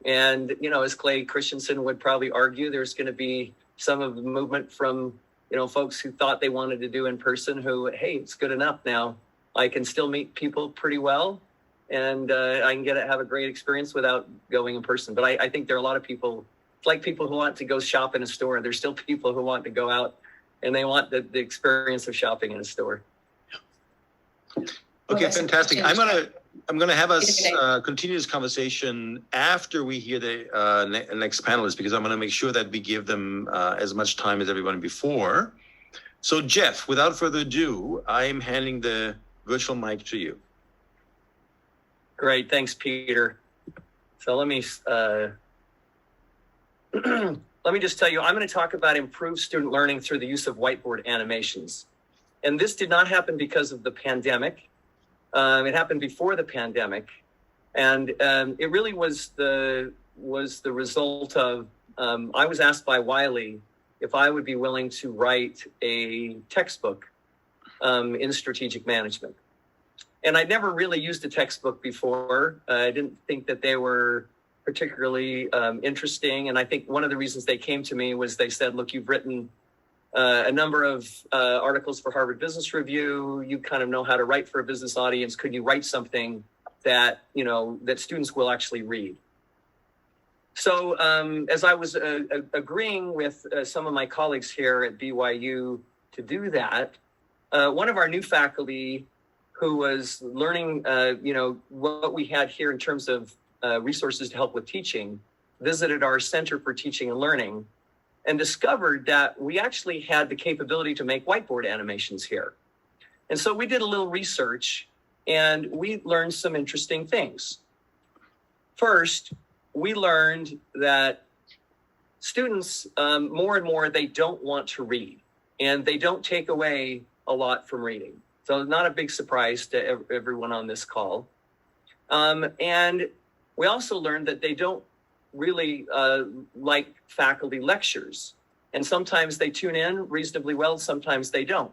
And, as Clay Christensen would probably argue, there's going to be some of the movement from, folks who thought they wanted to do in person who, hey, it's good enough now. I can still meet people pretty well, and I can have a great experience without going in person. But I think there are a lot of people, it's like people who want to go shop in a store. There's still people who want to go out and they want the experience of shopping in a store. Okay, fantastic. I'm gonna have us continue this conversation after we hear the next panelists, because I'm gonna make sure that we give them as much time as everyone before. So Jeff, without further ado, I'm handing the virtual mic to you. Great, thanks, Peter. So let me let me just tell you, I'm going to talk about improved student learning through the use of whiteboard animations. And this did not happen because of the pandemic. It happened before the pandemic, and it really was the result of I was asked by Wiley if I would be willing to write a textbook in strategic management. And I'd never really used a textbook before. I didn't think that they were particularly interesting. And I think one of the reasons they came to me was they said, look, you've written a number of articles for Harvard Business Review. You kind of know how to write for a business audience. Could you write something that, that students will actually read? So as I was agreeing with some of my colleagues here at BYU to do that, one of our new faculty who was learning, what we had here in terms of resources to help with teaching, visited our Center for Teaching and Learning and discovered that we actually had the capability to make whiteboard animations here. And so we did a little research and we learned some interesting things. First, we learned that students, more and more, they don't want to read and they don't take away a lot from reading. So not a big surprise to everyone on this call. And we also learned that they don't really like faculty lectures. And sometimes they tune in reasonably well, sometimes they don't.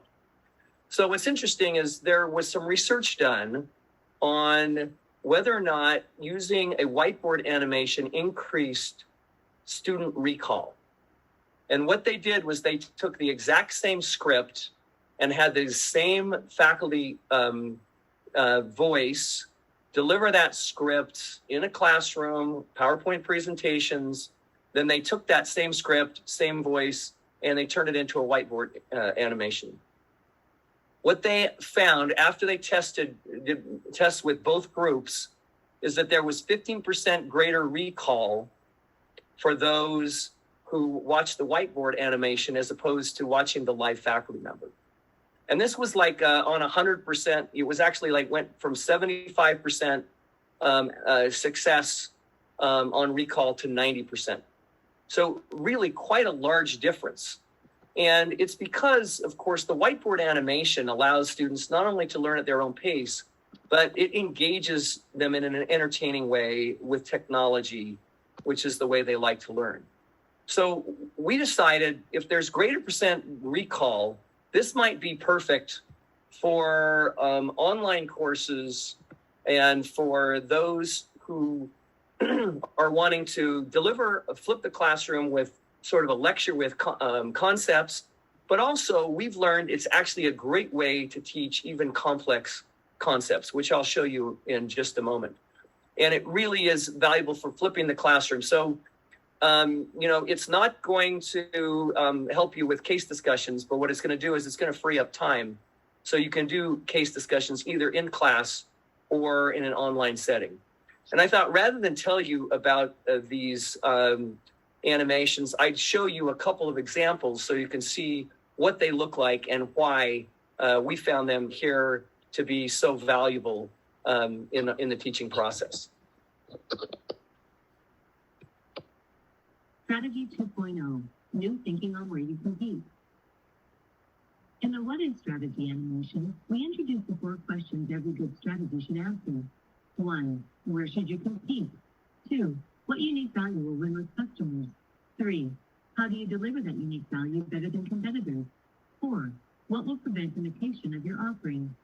So what's interesting is there was some research done on whether or not using a whiteboard animation increased student recall. And what they did was they took the exact same script and had the same faculty voice deliver that script in a classroom, PowerPoint presentations. Then they took that same script, same voice, and they turned it into a whiteboard animation. What they found after they did tests with both groups is that there was 15% greater recall for those who watched the whiteboard animation as opposed to watching the live faculty member. And this was like on 100%, it was actually like went from 75% success on recall to 90%. So really quite a large difference. And it's because, of course, the whiteboard animation allows students not only to learn at their own pace, but it engages them in an entertaining way with technology, which is the way they like to learn. So we decided if there's greater percent recall, this might be perfect for online courses and for those who are wanting to flip the classroom with sort of a lecture with concepts, but also we've learned it's actually a great way to teach even complex concepts, which I'll show you in just a moment. And it really is valuable for flipping the classroom. So it's not going to help you with case discussions, but what it's going to do is it's going to free up time so you can do case discussions either in class or in an online setting. And I thought rather than tell you about these animations, I'd show you a couple of examples so you can see what they look like and why we found them here to be so valuable in the teaching process. Strategy 2.0, new thinking on where you compete. In the What is Strategy animation, we introduce the 4 questions every good strategy should answer. 1, where should you compete? 2, what unique value will win with customers? 3, How do you deliver that unique value better than competitors? 4. What will prevent imitation of your offering?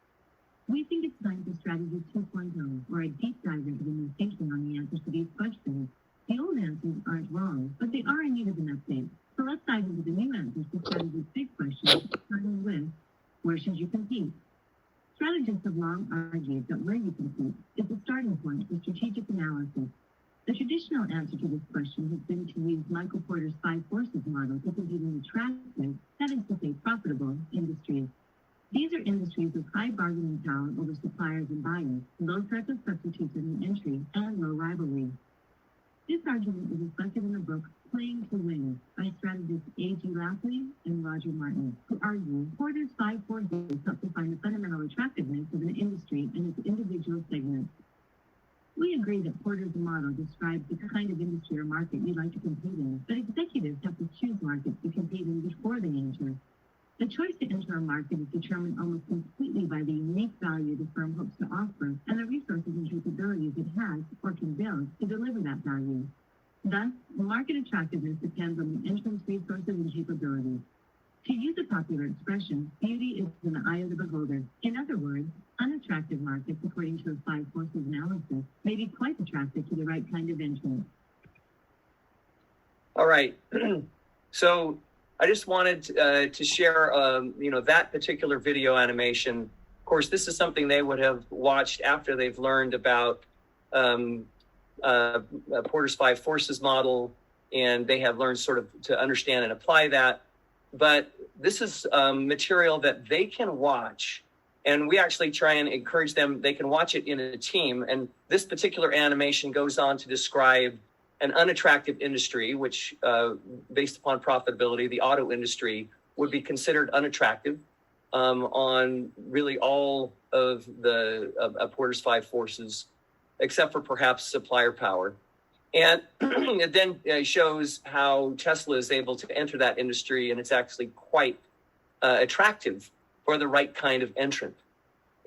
We think it's time for Strategy 2.0, or a deep dive into the new thinking on the answers to these questions. The old answers aren't wrong, but they are in need of an update. So let's dive into the new answers to Strategy's big questions, starting with, where should you compete? Strategists have long argued that where you compete is the starting point for strategic analysis. The traditional answer to this question has been to use Michael Porter's 5 forces model to compete in attractive, that is to say profitable, industries. These are industries with high bargaining power over suppliers and buyers, low threat of substitutes in the entry, and low rivalry. This argument is reflected in the book Playing to Win by strategists A.G. Lafley and Roger Martin, who argue Porter's 5 forces help define the fundamental attractiveness of an industry and its individual segments. We agree that Porter's model describes the kind of industry or market you'd like to compete in, but executives have to choose markets to compete in before they enter. The choice to enter a market is determined almost completely by the unique value the firm hopes to offer and the resources and capabilities it has or can build to deliver that value. Thus, market attractiveness depends on the entrant's resources and capabilities. To use a popular expression, beauty is in the eye of the beholder. In other words, unattractive markets, according to a 5 forces analysis, may be quite attractive to the right kind of entrant. All right. So I just wanted to share, that particular video animation. Of course, this is something they would have watched after they've learned about Porter's 5 forces model, and they have learned sort of to understand and apply that. But this is material that they can watch, and we actually try and encourage them. They can watch it in a team, and this particular animation goes on to describe an unattractive industry, which, based upon profitability, the auto industry would be considered unattractive on really all of the Porter's 5 forces, except for perhaps supplier power. And it then shows how Tesla is able to enter that industry, and it's actually quite attractive for the right kind of entrant.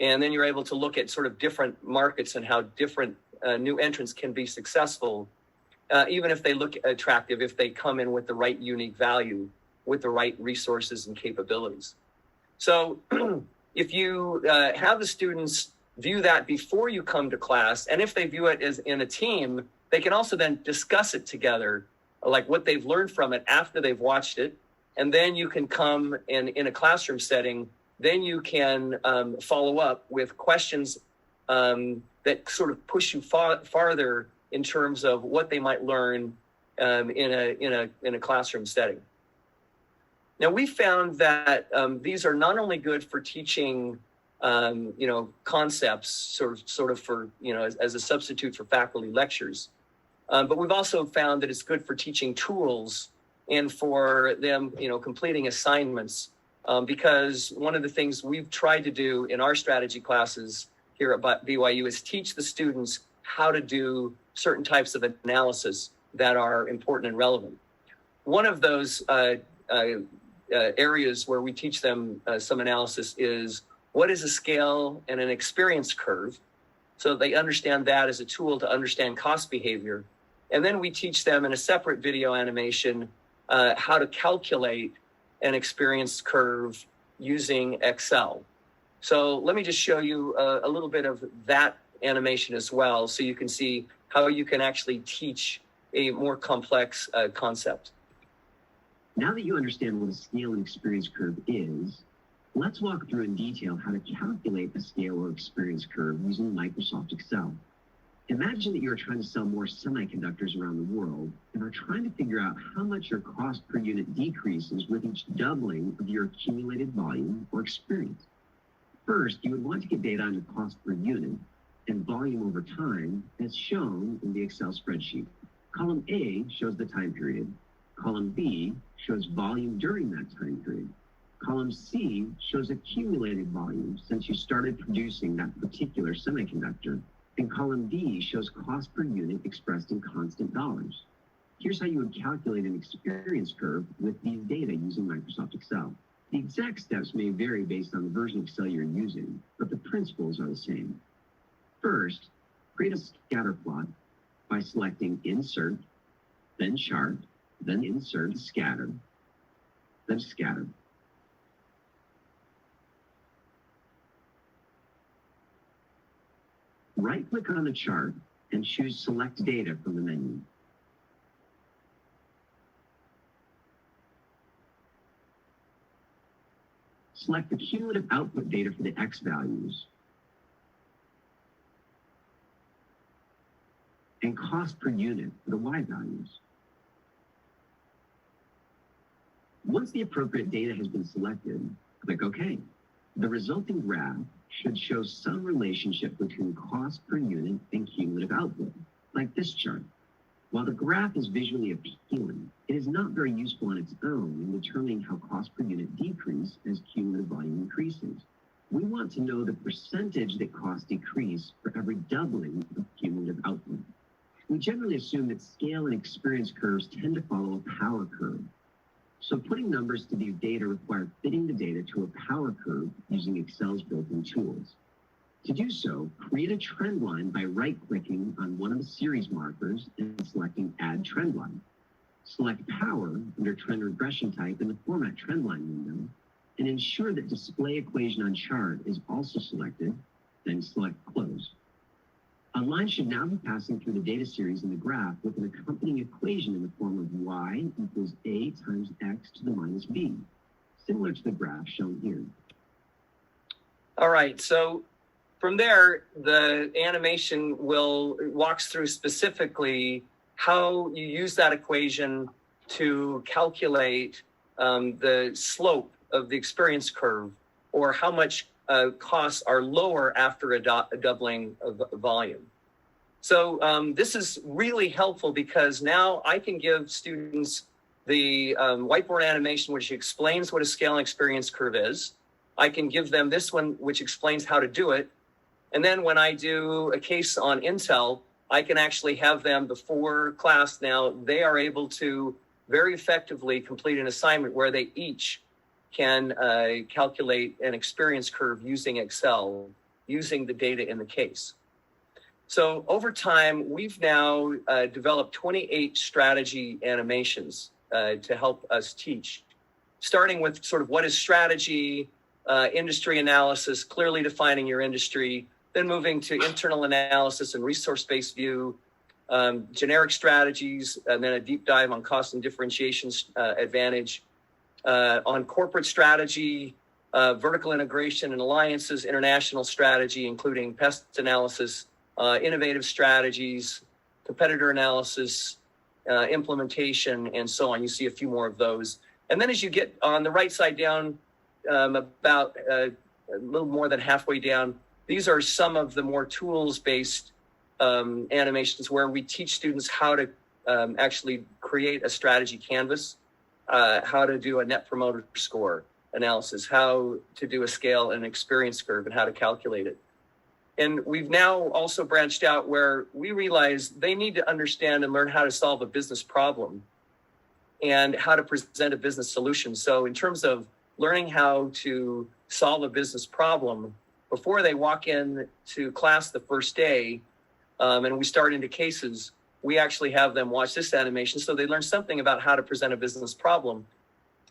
And then you're able to look at sort of different markets and how different new entrants can be successful, even if they look attractive, if they come in with the right unique value, with the right resources and capabilities. So if you have the students view that before you come to class, and if they view it as in a team, they can also then discuss it together, like what they've learned from it after they've watched it. And then you can come in a classroom setting, then you can follow up with questions that sort of push you farther in terms of what they might learn in a classroom setting. Now, we found that these are not only good for teaching concepts sort of for, as a substitute for faculty lectures. But we've also found that it's good for teaching tools and for them, completing assignments. Because one of the things we've tried to do in our strategy classes here at BYU is teach the students how to do certain types of analysis that are important and relevant. One of those areas where we teach them some analysis is what is a scale and an experience curve, so they understand that as a tool to understand cost behavior. And then we teach them in a separate video animation how to calculate an experience curve using Excel. So let me just show you a little bit of that animation as well, so you can see how you can actually teach a more complex concept. Now that you understand what a scale and experience curve is, let's walk through in detail how to calculate a scale or experience curve using Microsoft Excel. Imagine that you're trying to sell more semiconductors around the world and are trying to figure out how much your cost per unit decreases with each doubling of your accumulated volume or experience. First, you would want to get data on your cost per unit and volume over time as shown in the Excel spreadsheet. Column A shows the time period. Column B shows volume during that time period. Column C shows accumulated volume since you started producing that particular semiconductor. And column D shows cost per unit expressed in constant dollars. Here's how you would calculate an experience curve with these data using Microsoft Excel. The exact steps may vary based on the version of Excel you're using, but the principles are the same. First, create a scatter plot by selecting Insert, then Chart, then insert scatter, then scatter. Right-click on the chart and choose Select Data from the menu. Select the cumulative output data for the X values and cost per unit for the Y values. Once the appropriate data has been selected, click OK. The resulting graph should show some relationship between cost per unit and cumulative output, like this chart. While the graph is visually appealing, it is not very useful on its own in determining how cost per unit decrease as cumulative volume increases. We want to know the percentage that costs decrease for every doubling of cumulative output. We generally assume that scale and experience curves tend to follow a power curve. So putting numbers to these data require fitting the data to a power curve using Excel's built-in tools. To do so, create a trend line by right-clicking on one of the series markers and selecting Add Trend Line. Select Power under Trend Regression Type in the Format Trend Line window, and ensure that Display Equation on Chart is also selected, then select Close. A line should now be passing through the data series in the graph with an accompanying equation in the form of y equals a times x to the minus b, similar to the graph shown here. All right, so from there, the animation walks through specifically how you use that equation to calculate the slope of the experience curve, or how much costs are lower after a doubling of volume. So this is really helpful because now I can give students the whiteboard animation, which explains what a scale and experience curve is. I can give them this one, which explains how to do it. And then when I do a case on Intel, I can actually have them before class. Now they are able to very effectively complete an assignment where they each can calculate an experience curve using Excel, using the data in the case. So over time, we've now developed 28 strategy animations to help us teach, starting with sort of what is strategy, industry analysis, clearly defining your industry, then moving to internal analysis and resource-based view, generic strategies, and then a deep dive on cost and differentiation advantage, on corporate strategy, vertical integration and alliances, international strategy, including pest analysis, innovative strategies, competitor analysis, implementation, and so on. You see a few more of those. And then as you get on the right side down, about a little more than halfway down, these are some of the more tools-based animations where we teach students how to actually create a strategy canvas, how to do a net promoter score analysis, how to do a scale and experience curve, and how to calculate it. And we've now also branched out where we realize they need to understand and learn how to solve a business problem and how to present a business solution. So in terms of learning how to solve a business problem, before they walk in to class the first day, and we start into cases, we actually have them watch this animation so they learn something about how to present a business problem.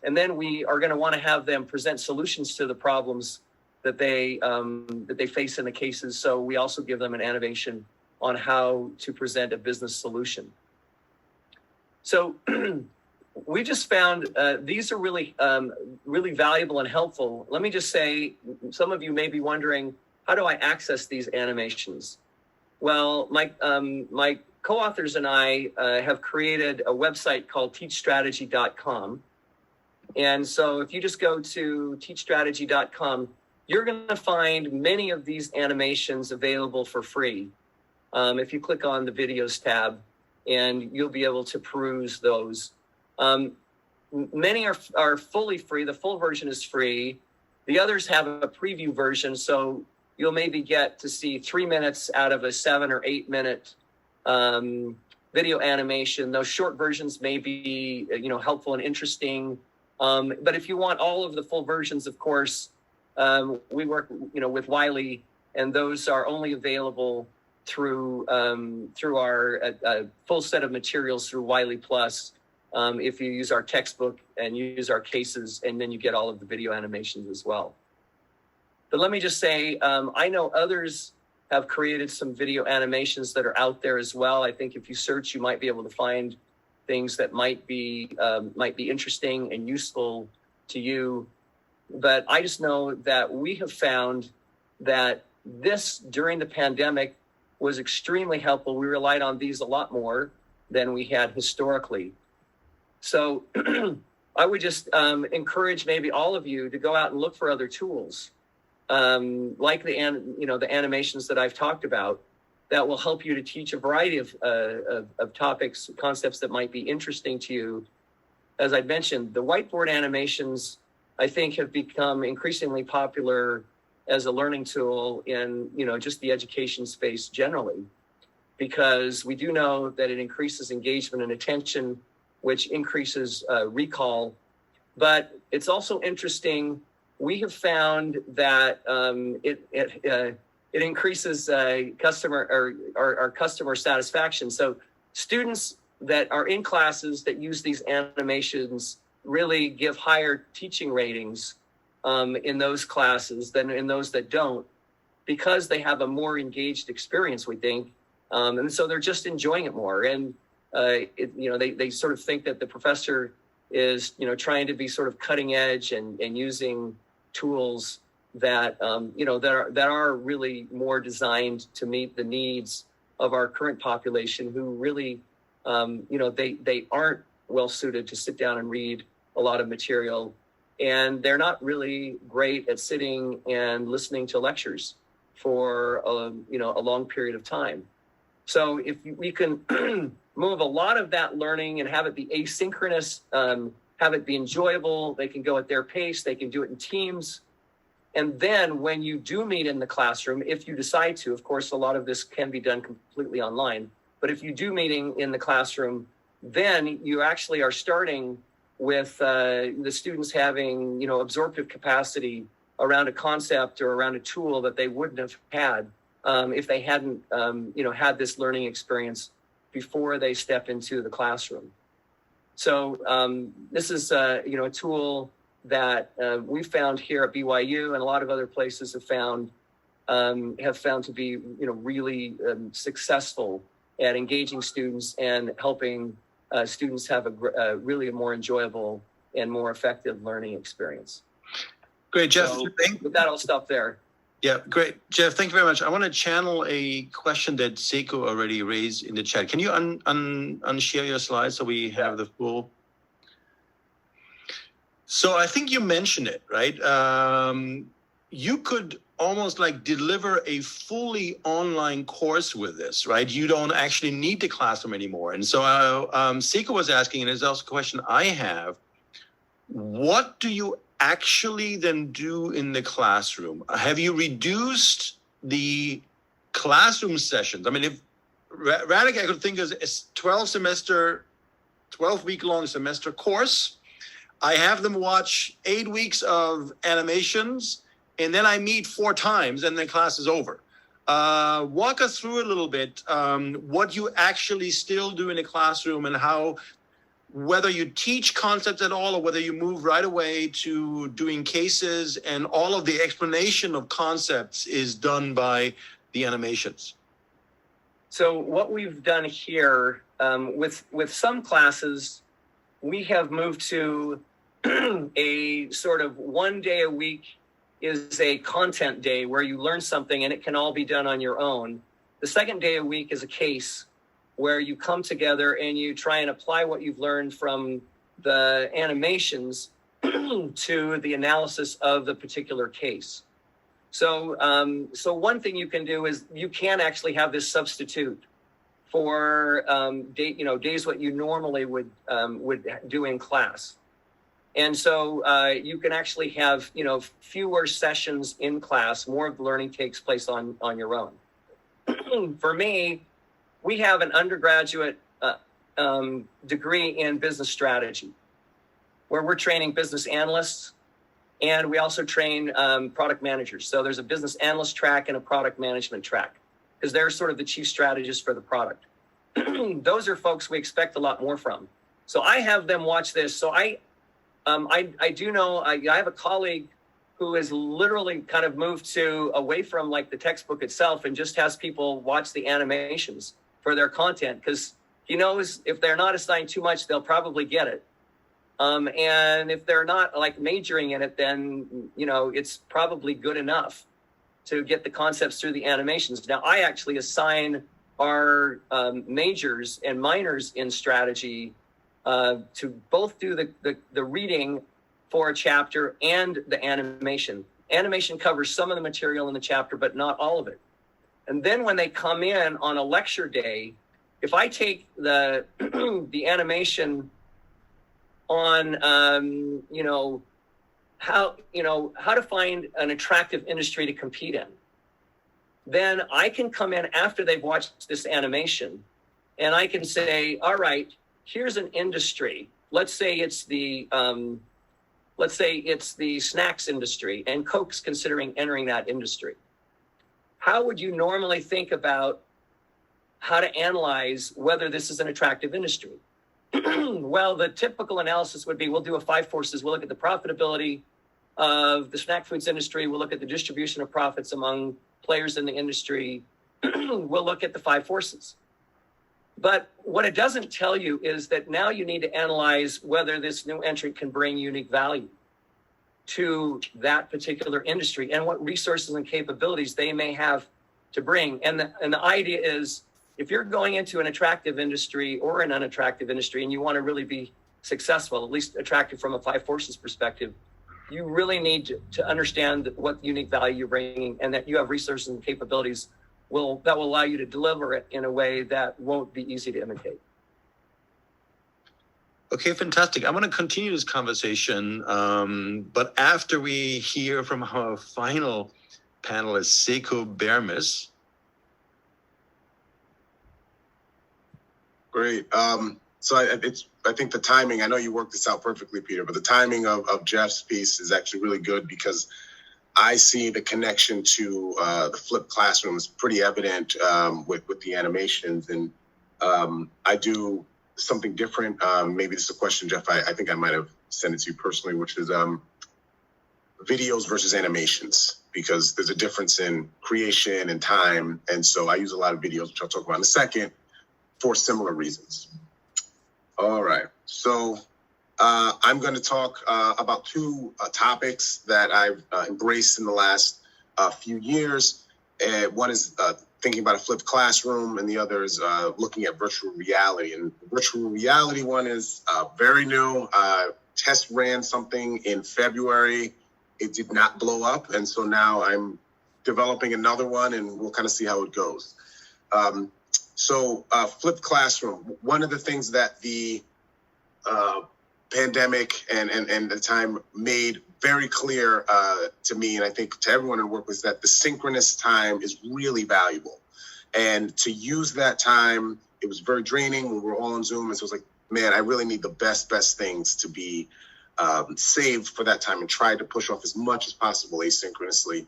And then we are going to want to have them present solutions to the problems that they face in the cases. So we also give them an animation on how to present a business solution. So we just found these are really valuable and helpful. Let me just say, some of you may be wondering, how do I access these animations? Well, my co-authors and I have created a website called teachstrategy.com. And so if you just go to teachstrategy.com, you're going to find many of these animations available for free. If you click on the videos tab, and you'll be able to peruse those. Many are fully free. The full version is free. The others have a preview version, so you'll maybe get to see 3 minutes out of a 7 or 8 minute video animation. Those short versions may be, helpful and interesting. But if you want all of the full versions, of course, we work, with Wiley, and those are only available through our full set of materials through Wiley Plus. if you use our textbook and use our cases, and then you get all of the video animations as well. But let me just say, I know others have created some video animations that are out there as well. I think if you search, you might be able to find things that might be interesting and useful to you. But I just know that we have found that this, during the pandemic, was extremely helpful. We relied on these a lot more than we had historically. So I would just encourage maybe all of you to go out and look for other tools, like the animations that I've talked about, that will help you to teach a variety of topics, concepts that might be interesting to you. As I mentioned, the whiteboard animations, I think, have become increasingly popular as a learning tool in, just the education space generally, because we do know that it increases engagement and attention, which increases recall. But it's also interesting. We have found that it increases our customer satisfaction. So students that are in classes that use these animations really give higher teaching ratings in those classes than in those that don't, because they have a more engaged experience, we think. And so they're just enjoying it more. And, they sort of think that the professor is, trying to be sort of cutting edge and using tools that, that are really more designed to meet the needs of our current population, who really, they aren't well suited to sit down and read a lot of material. And they're not really great at sitting and listening to lectures for, a long period of time. So if we can move a lot of that learning and have it be asynchronous, have it be enjoyable, they can go at their pace, they can do it in teams. And then when you do meet in the classroom, if you decide to, of course, a lot of this can be done completely online, but if you do meeting in the classroom, then you actually are starting with the students having, absorptive capacity around a concept or around a tool that they wouldn't have had if they hadn't, had this learning experience before they step into the classroom. So this is, a tool that we found here at BYU, and a lot of other places have found to be, really successful at engaging students and helping students have really a more enjoyable and more effective learning experience. Great, Jeff. So with that, I'll stop there. Yeah, great. Jeff, thank you very much. I want to channel a question that Sekou already raised in the chat. Can you unshare your slides so we have the full? So I think you mentioned it, right? You could almost like deliver a fully online course with this, right? You don't actually need the classroom anymore. And so Sekou was asking, and it's also a question I have, what do you actually then do in the classroom? Have you reduced the classroom sessions? I mean, if Radic, I could think is a 12-week-long semester course. I have them watch 8 weeks of animations, and then I meet 4 times, and then class is over. Walk us through a little bit what you actually still do in the classroom, and how, whether you teach concepts at all or whether you move right away to doing cases, and all of the explanation of concepts is done by the animations. So what we've done here with some classes, we have moved to a sort of 1 day a week is a content day where you learn something and it can all be done on your own. The second day a week is a case where you come together and you try and apply what you've learned from the animations to the analysis of the particular case. So one thing you can do is you can actually have this substitute for days what you normally would do in class. And so you can actually have fewer sessions in class. More of the learning takes place on your own. For me, we have an undergraduate degree in business strategy, where we're training business analysts, and we also train product managers. So there's a business analyst track and a product management track, because they're sort of the chief strategists for the product. Those are folks we expect a lot more from. So I have them watch this. So I do know, I have a colleague who has literally kind of moved away from like the textbook itself and just has people watch the animations for their content, because he knows if they're not assigned too much, they'll probably get it. And if they're not like majoring in it, then, you know, it's probably good enough to get the concepts through the animations. Now, I actually assign our majors and minors in strategy to both do the reading for a chapter and the animation. Animation covers some of the material in the chapter, but not all of it. And then when they come in on a lecture day, if I take the the animation on how to find an attractive industry to compete in, then I can come in after they've watched this animation and I can say, all right, here's an industry. Let's say it's the snacks industry, and Coke's considering entering that industry. How would you normally think about how to analyze whether this is an attractive industry? Well, the typical analysis would be, we'll do a 5 forces. We'll look at the profitability of the snack foods industry. We'll look at the distribution of profits among players in the industry. We'll look at the 5 forces. But what it doesn't tell you is that now you need to analyze whether this new entrant can bring unique value to that particular industry and what resources and capabilities they may have to bring. And the idea is, if you're going into an attractive industry or an unattractive industry and you want to really be successful, at least attractive from a 5 forces perspective, you really need to understand what unique value you're bringing and that you have resources and capabilities that will allow you to deliver it in a way that won't be easy to imitate. Okay, fantastic. I want to continue this conversation, but after we hear from our final panelist, Sekou Bermiss. Great. So I think the timing, I know you worked this out perfectly, Peter, but the timing of Jeff's piece is actually really good, because I see the connection to the flipped classroom is pretty evident with the animations. And I do something different. Maybe this is a question, Jeff, I think I might have sent it to you personally, which is videos versus animations, because there's a difference in creation and time. And so I use a lot of videos, which I'll talk about in a second, for similar reasons. All right. So I'm going to talk about 2 topics that I've embraced in the last few years. One is thinking about a flipped classroom, and the other is looking at virtual reality. And the virtual reality one is very new. Test ran something in February. It did not blow up. And so now I'm developing another one, and we'll kind of see how it goes. So flipped classroom, one of the things that the pandemic and the time made very clear to me, and I think to everyone in work, was that the synchronous time is really valuable. And to use that time, it was very draining when we were all on Zoom. And so it was like, man, I really need the best things to be saved for that time, and tried to push off as much as possible asynchronously.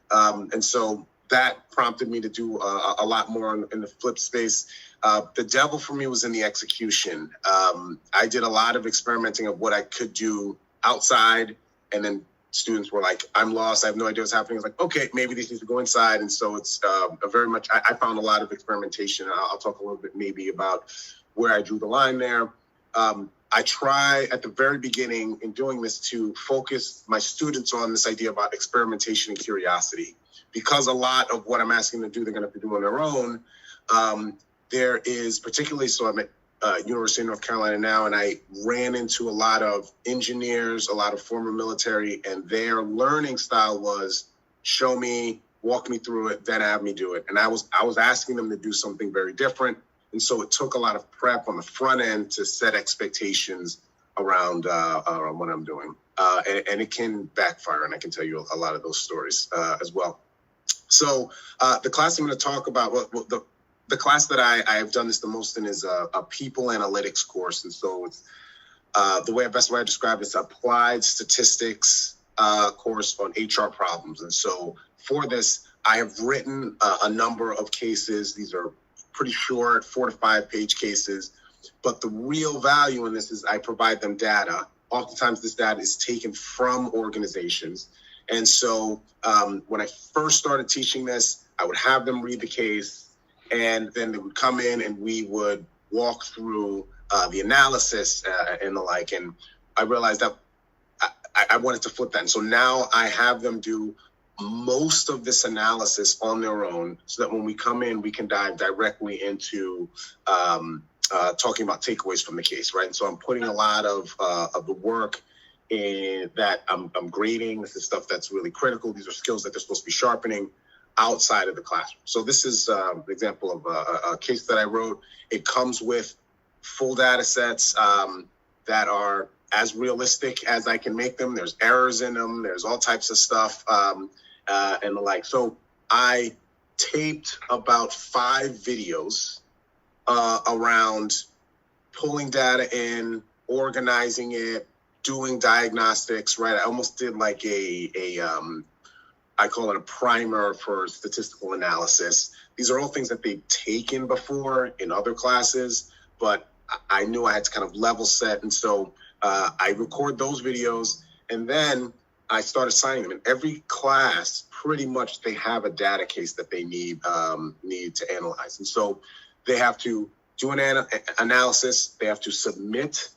And so that prompted me to do a lot more in the flip space. The devil for me was in the execution. I did a lot of experimenting of what I could do outside, and then students were like, I'm lost. I have no idea what's happening. I was like, okay, maybe these need to go inside. And so it's I found a lot of experimentation. I'll talk a little bit maybe about where I drew the line there. I try at the very beginning in doing this to focus my students on this idea about experimentation and curiosity, because a lot of what I'm asking them to do, they're going to have to do on their own. There is particularly, so I'm at University of North Carolina now, and I ran into a lot of engineers, a lot of former military, and their learning style was show me, walk me through it, then have me do it. And I was asking them to do something very different. And so it took a lot of prep on the front end to set expectations around what I'm doing. And it can backfire, and I can tell you a lot of those stories as well. So the class I'm going to talk about, the class that I have done this the most in is a people analytics course. And so it's the best way I describe it is applied statistics course on HR problems. And so for this, I have written a number of cases. These are pretty short, 4 to 5 page cases But the real value in this is I provide them data. Oftentimes this data is taken from organizations. And so when I first started teaching this, I would have them read the case, and then they would come in and we would walk through the analysis and the like. And I realized that I wanted to flip that. And so now I have them do most of this analysis on their own, so that when we come in, we can dive directly into talking about takeaways from the case, right? And so I'm putting a lot of the work in that I'm grading. This is stuff that's really critical. These are skills that they're supposed to be sharpening outside of the classroom. So this is an example of a case that I wrote. It comes with full data sets that are as realistic as I can make them. There's errors in them. There's all types of stuff and the like. So I taped about 5 videos around pulling data in, organizing it, doing diagnostics, right? I almost did like I call it a primer for statistical analysis. These are all things that they've taken before in other classes, but I knew I had to kind of level set. And so I record those videos, and then I start assigning them. In every class, pretty much they have a data case that they need to analyze. And so they have to do an analysis. They have to submit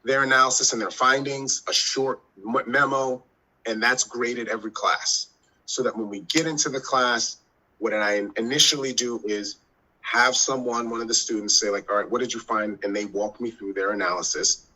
their analysis and their findings, a short memo, and that's graded every class. So that when we get into the class, what I initially do is have one of the students say like, all right, what did you find? And they walk me through their analysis.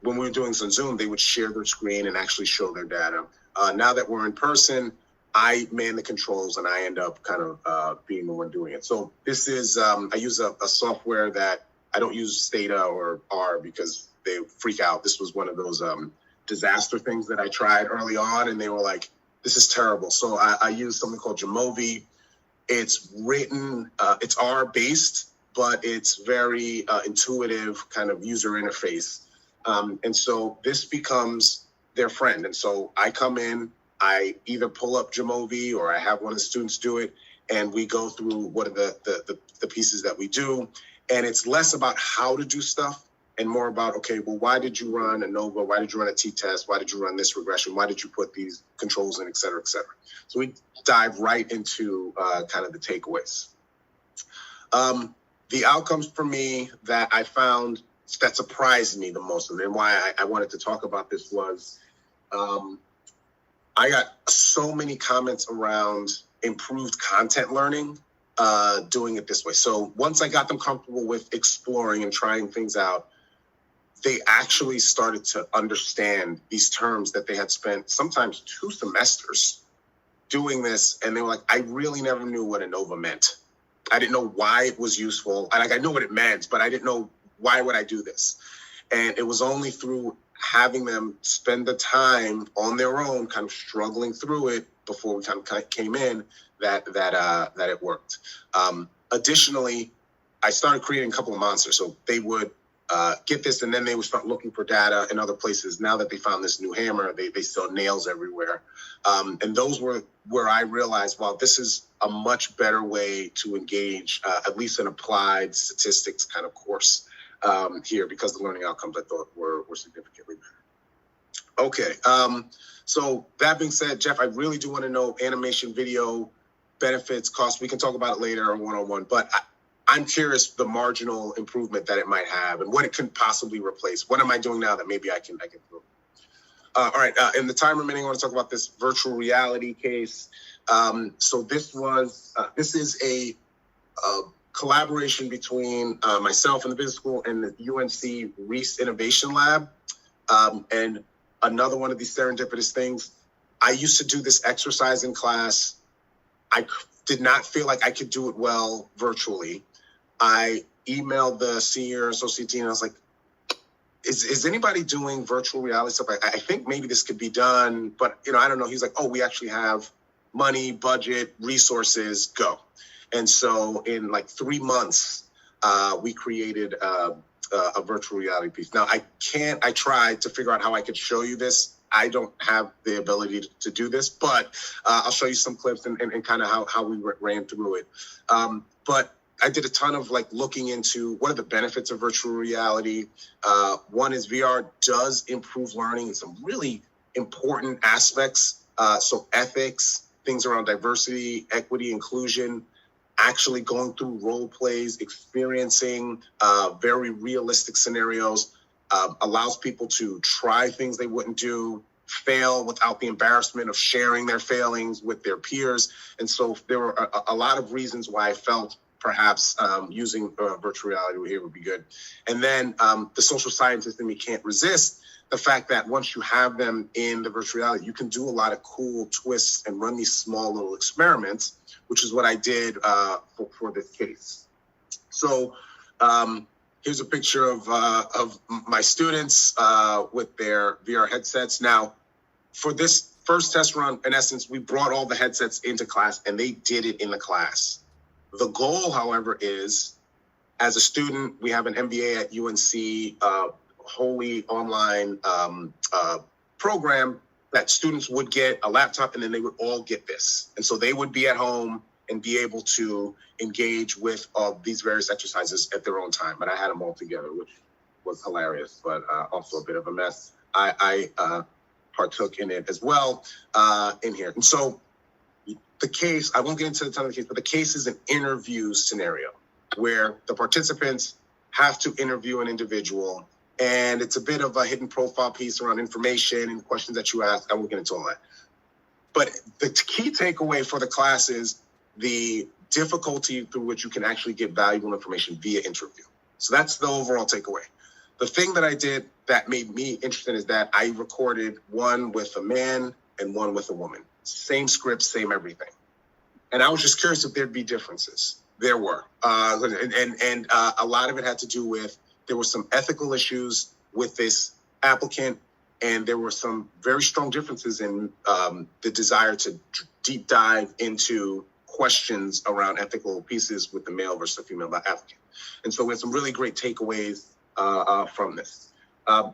When we were doing this on Zoom, they would share their screen and actually show their data. Now that we're in person, I man the controls and I end up kind of being the one doing it. So this is, I use a software that I don't use Stata or R because they freak out. This was one of those disaster things that I tried early on, and they were like, this is terrible. So I use something called Jamovi. It's written, it's R based, but it's very intuitive kind of user interface. And so this becomes their friend. And so I come in, I either pull up Jamovi or I have one of the students do it, and we go through what are the pieces that we do. And it's less about how to do stuff and more about, okay, well, why did you run ANOVA? Why did you run a t-test? Why did you run this regression? Why did you put these controls in, et cetera, et cetera? So we dive right into kind of the takeaways. The outcomes for me that I found that surprised me the most, and why I wanted to talk about this was I got so many comments around improved content learning doing it this way. So once I got them comfortable with exploring and trying things out, they actually started to understand these terms that they had spent sometimes 2 semesters doing this. And they were like, I really never knew what ANOVA meant. I didn't know why it was useful. I knew what it meant, but I didn't know why would I do this. And it was only through having them spend the time on their own, kind of struggling through it before we kind of came in that it worked. Additionally, I started creating a couple of monsters. So they would get this, and then they would start looking for data in other places. Now that they found this new hammer, they saw nails everywhere. And those were where I realized, wow, this is a much better way to engage, at least an applied statistics kind of course here, because the learning outcomes I thought were significantly better. Okay, so that being said, Jeff, I really do want to know animation, video, benefits, costs. We can talk about it later on one-on-one, but I'm curious the marginal improvement that it might have and what it can possibly replace. What am I doing now that maybe I can do? All right, in the time remaining, I want to talk about this virtual reality case. So this is a collaboration between myself and the business school and the UNC Reese Innovation Lab. And another one of these serendipitous things, I used to do this exercise in class. I did not feel like I could do it well virtually. I emailed the senior associate dean. I was like, is anybody doing virtual reality stuff? I think maybe this could be done, but I don't know. He's like, oh, we actually have money, budget, resources, go. And so in like 3 months, we created a virtual reality piece. Now I tried to figure out how I could show you this. I don't have the ability to do this, but I'll show you some clips and kind of how we ran through it. But I did a ton of like looking into what are the benefits of virtual reality. One is VR does improve learning in some really important aspects. So ethics, things around diversity, equity, inclusion, actually going through role plays, experiencing very realistic scenarios, allows people to try things they wouldn't do, fail without the embarrassment of sharing their failings with their peers. And so there were a lot of reasons why I felt perhaps using virtual reality here would be good. And then the social scientists in me can't resist the fact that once you have them in the virtual reality, you can do a lot of cool twists and run these small little experiments, which is what I did for this case. So here's a picture of my students with their VR headsets. Now, for this first test run, in essence, we brought all the headsets into class and they did it in the class. The goal, however, is as a student, we have an MBA at UNC, wholly online program that students would get a laptop and then they would all get this. And so they would be at home and be able to engage with these various exercises at their own time. And I had them all together, which was hilarious, but also a bit of a mess. I partook in it as well in here. And so the case, I won't get into the ton of the case, but the case is an interview scenario where the participants have to interview an individual. And it's a bit of a hidden profile piece around information and questions that you ask. I won't get into all that. But the key takeaway for the class is the difficulty through which you can actually get valuable information via interview. So that's the overall takeaway. The thing that I did that made me interested is that I recorded one with a man and one with a woman. Same script, same everything. And I was just curious if there'd be differences. There were. And a lot of it had to do with, there were some ethical issues with this applicant, and there were some very strong differences in the desire to deep dive into questions around ethical pieces with the male versus the female applicant. And so we had some really great takeaways from this.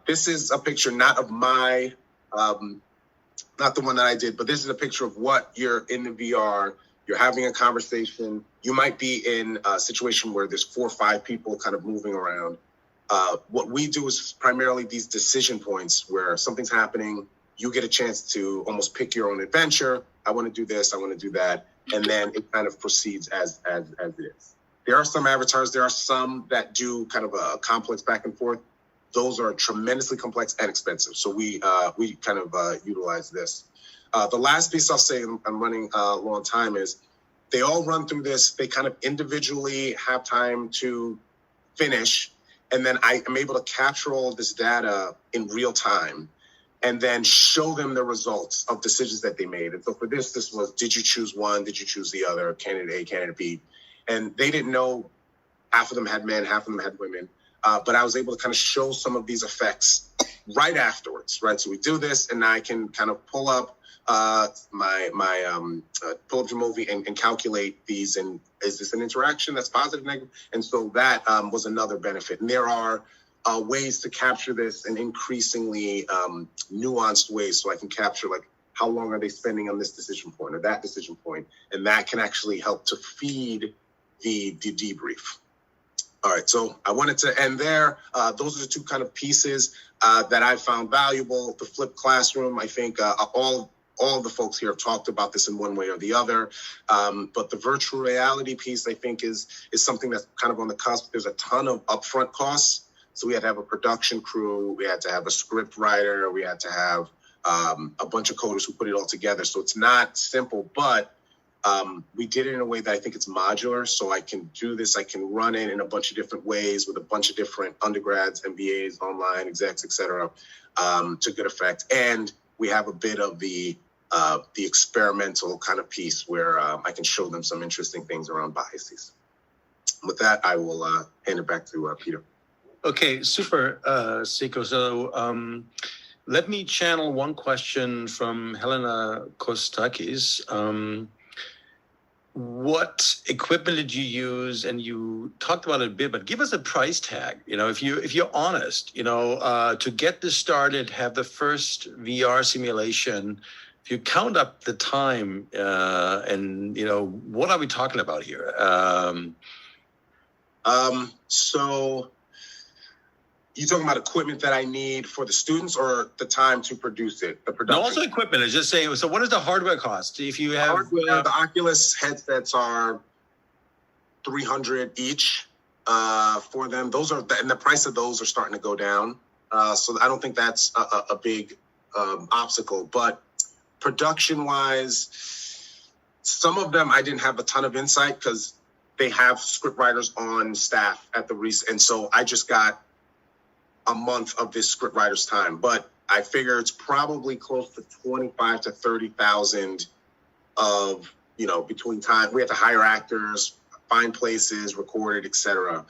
This is a picture not of my, not the one that I did, but this is a picture of what you're in the VR, you're having a conversation. You might be in a situation where there's 4 or 5 people kind of moving around. What we do is primarily these decision points where something's happening, you get a chance to almost pick your own adventure. I want to do this, I want to do that. And then it kind of proceeds as it is. There are some avatars, there are some that do kind of a complex back and forth. Those are tremendously complex and expensive. So we kind of utilize this. The last piece I'll say, I'm running a long time, is they all run through this. They kind of individually have time to finish. And then I am able to capture all of this data in real time and then show them the results of decisions that they made. And so for this was, did you choose one? Did you choose the other? Candidate A, candidate B? And they didn't know, half of them had men, half of them had women. But I was able to kind of show some of these effects right afterwards, right? So we do this and I can kind of pull up pull up Jamovi and calculate these. And is this an interaction that's positive, negative? And so that was another benefit. And there are ways to capture this in increasingly nuanced ways. So I can capture like, how long are they spending on this decision point or that decision point? And that can actually help to feed the debrief. All right, so I wanted to end there. Those are the 2 kind of pieces that I found valuable. The flipped classroom, I think all of the folks here have talked about this in one way or the other. But the virtual reality piece, I think, is something that's kind of on the cusp. There's a ton of upfront costs. So we had to have a production crew. We had to have a script writer. We had to have a bunch of coders who put it all together. So it's not simple, but we did it in a way that I think it's modular. So I can do this. I can run it in a bunch of different ways with a bunch of different undergrads, MBAs, online execs, et cetera, to good effect. And we have a bit of the experimental kind of piece where I can show them some interesting things around biases. With that, I will hand it back to Peter. Okay, super, Sekou. So let me channel one question from Helena Kostakis. What equipment did you use? And you talked about it a bit, but give us a price tag. You know, if you're honest, you know, to get this started, have the first VR simulation. If you count up the time, and you know, what are we talking about here? So you talking about equipment that I need for the students or the time to produce it, the No, production? also equipment. It's just saying, so what does the hardware cost? If you have... Hardware, the Oculus headsets are $300 each for them. Those are, and the price of those are starting to go down. So I don't think that's a big obstacle. But production-wise, some of them I didn't have a ton of insight because they have script writers on staff at the and so I just got a month of this script writer's time. But I figure it's probably close to 25 to 30,000 of, you know, between time. We have to hire actors, find places, record it, etc.,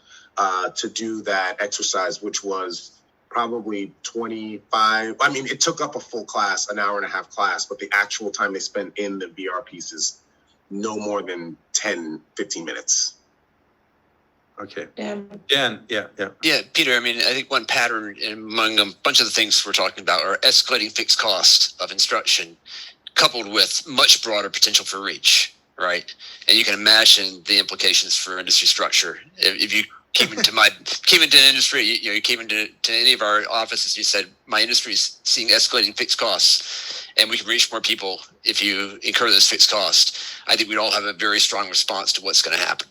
to do that exercise, which was probably 25. I mean, it took up a full class, an hour and a half class, but the actual time they spent in the VR pieces, no more than 10, 15 minutes. Okay. Yeah. Yeah, Yeah, Peter, I mean, I think one pattern among a bunch of the things we're talking about are escalating fixed costs of instruction coupled with much broader potential for reach, right? And you can imagine the implications for industry structure. If you came into an industry, you came into any of our offices, you said, my industry is seeing escalating fixed costs and we can reach more people if you incur those fixed costs. I think we'd all have a very strong response to what's going to happen.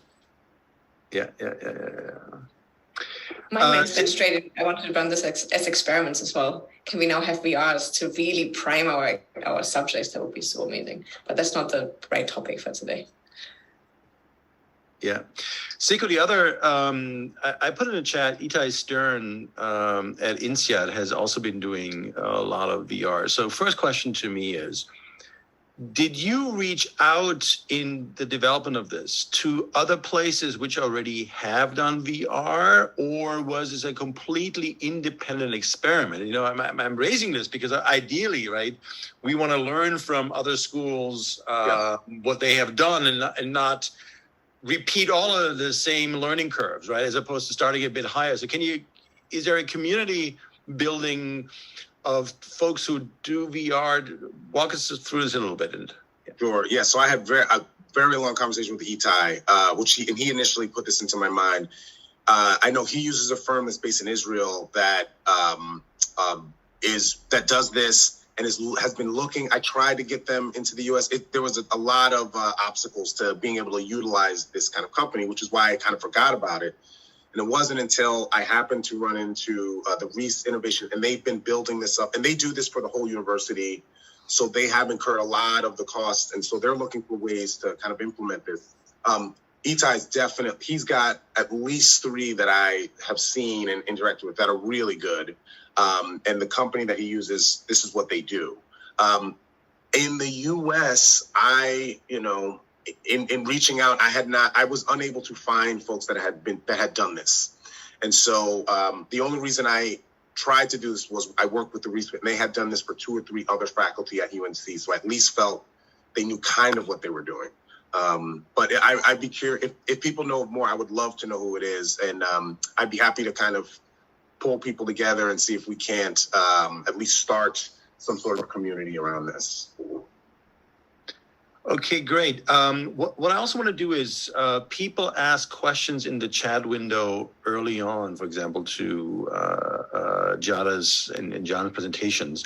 Yeah. My mind's been straight. I wanted to run this as experiments as well. Can we now have VRs to really prime our subjects? That would be so amazing. But that's not the right topic for today. Yeah. Sekou, the other, I put in the chat, Itai Stern at INSEAD has also been doing a lot of VR. So first question to me is, did you reach out in the development of this to other places which already have done VR, or was this a completely independent experiment? You know, I'm raising this because ideally, right, we want to learn from other schools what they have done and not repeat all of the same learning curves, right, as opposed to starting a bit higher. So is there a community building of folks who do VR? Walk us through this a little bit. Sure. Yeah. So I had a very long conversation with Itai, which he initially put this into my mind. I know he uses a firm that's based in Israel that does this and has been looking. I tried to get them into the U.S. There was a lot of obstacles to being able to utilize this kind of company, which is why I kind of forgot about it. And it wasn't until I happened to run into the Reese Innovation, and they've been building this up, and they do this for the whole university. So they have incurred a lot of the costs, and so they're looking for ways to kind of implement this. Itai's definitely, he's got at least 3 that I have seen and interacted with that are really good. And the company that he uses, this is what they do. In the U.S., in reaching out, I was unable to find folks that had done this. And so the only reason I tried to do this was I worked with the research, and they had done this for 2 or 3 other faculty at UNC. So I at least felt they knew kind of what they were doing. But I'd be curious if people know more. I would love to know who it is. And I'd be happy to kind of pull people together and see if we can't at least start some sort of a community around this. Okay, great. What I also want to do is people ask questions in the chat window early on, for example, to Giada's and John's presentations.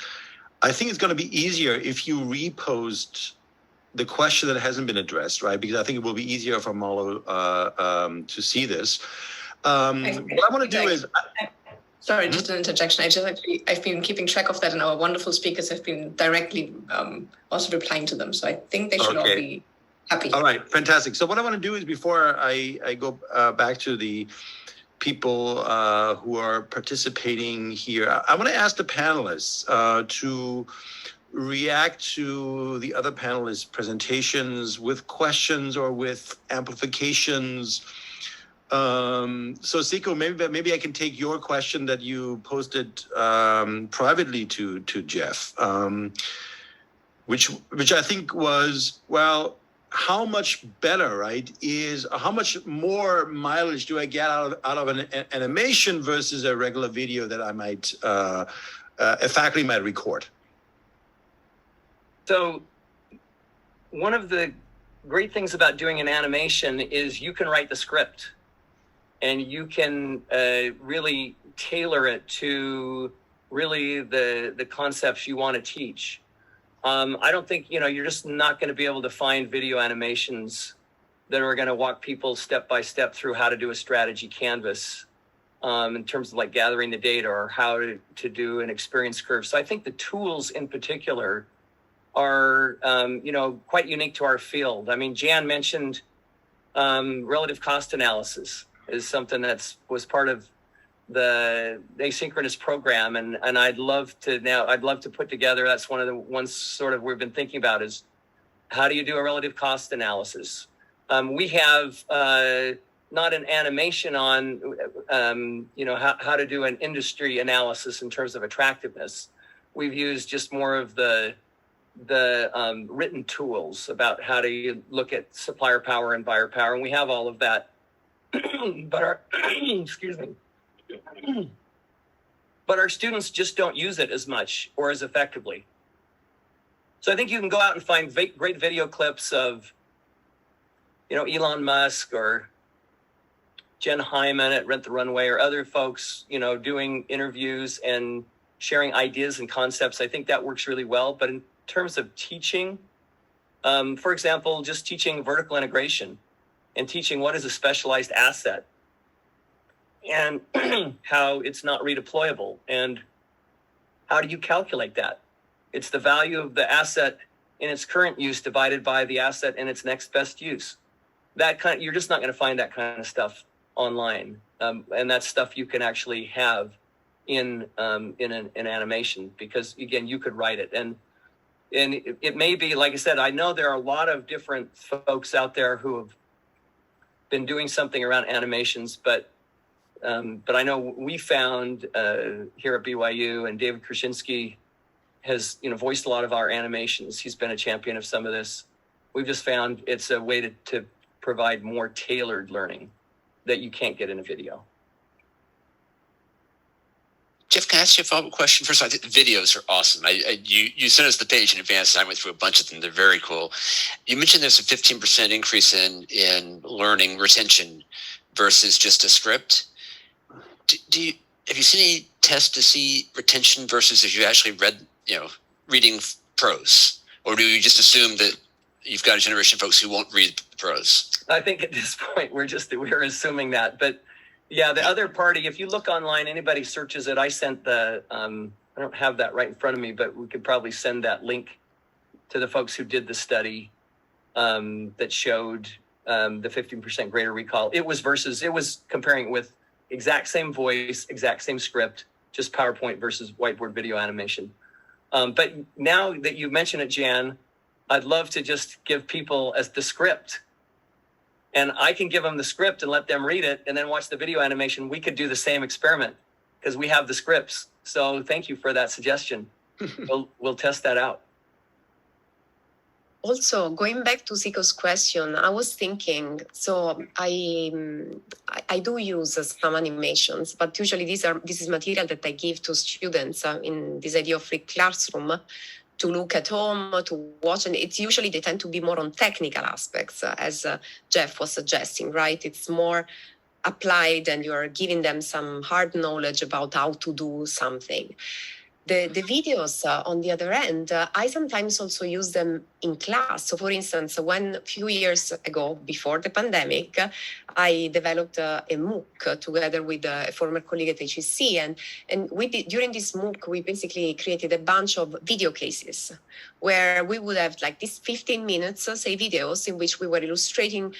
I think it's going to be easier if you repost the question that hasn't been addressed, right? Because I think it will be easier for Marlo to see this. What I want to do is... Sorry, just an interjection. I've been keeping track of that, and our wonderful speakers have been directly also replying to them. So I think they should all be happy. All right, fantastic. So what I want to do is before I go back to the people who are participating here, I want to ask the panelists to react to the other panelists' presentations with questions or with amplifications. So Sekou, maybe I can take your question that you posted privately to Jeff, which I think was, well, how much better, right, is how much more mileage do I get out of an animation versus a regular video that I might a faculty might record? So one of the great things about doing an animation is you can write the script. and you can really tailor it to really the concepts you want to teach. I don't think, you're just not going to be able to find video animations that are going to walk people step by step through how to do a strategy canvas in terms of like gathering the data or how to do an experience curve. So I think the tools in particular are, quite unique to our field. I mean, Jan mentioned relative cost analysis is something was part of the asynchronous program, and I'd love to put together. That's one of the ones sort of we've been thinking about is how do you do a relative cost analysis? We have not an animation on how to do an industry analysis in terms of attractiveness. We've used just more of the written tools about how to look at supplier power and buyer power, and we have all of that. But our excuse me. But our students just don't use it as much or as effectively. So I think you can go out and find great video clips of, Elon Musk or Jen Hyman at Rent the Runway or other folks, doing interviews and sharing ideas and concepts. I think that works really well. But in terms of teaching, for example, just teaching vertical integration and teaching what is a specialized asset and how it's not redeployable, and how do you calculate that? It's the value of the asset in its current use divided by the asset in its next best use. You're just not going to find that kind of stuff online, and that's stuff you can actually have in an animation, because again, you could write it, and it may be, like I said, I know there are a lot of different folks out there who have been doing something around animations, but I know we found here at BYU, and David Krasinski has voiced a lot of our animations. He's been a champion of some of this. We've just found it's a way to provide more tailored learning that you can't get in a video. Jeff, can I ask you a follow-up question? First, I think the videos are awesome. You sent us the page in advance, and I went through a bunch of them. They're very cool. You mentioned there's a 15% increase in learning retention versus just a script. Have you seen any tests to see retention versus if you actually read, reading prose? Or do you just assume that you've got a generation of folks who won't read prose? I think at this point, we're assuming that. But yeah, the other party, if you look online, anybody searches it. I sent I don't have that right in front of me, but we could probably send that link to the folks who did the study that showed the 15% greater recall. It was comparing it with exact same voice, exact same script, just PowerPoint versus whiteboard video animation. But now that you mention it, Jan, I'd love to just give people the script. And I can give them the script and let them read it and then watch the video animation. We could do the same experiment because we have the scripts. So thank you for that suggestion. We'll test that out. Also, going back to Sekou's question, I was thinking, so I do use some animations, but usually this is material that I give to students in this idea of free classroom to look at home, to watch, and it's usually they tend to be more on technical aspects, as Jeff was suggesting, right? It's more applied and you're giving them some hard knowledge about how to do something. The videos, on the other end, I sometimes also use them in class. So, for instance, when a few years ago, before the pandemic, I developed a MOOC together with a former colleague at HEC. And we did, during this MOOC, we basically created a bunch of video cases where we would have like these 15 minutes, say, videos in which we were illustrating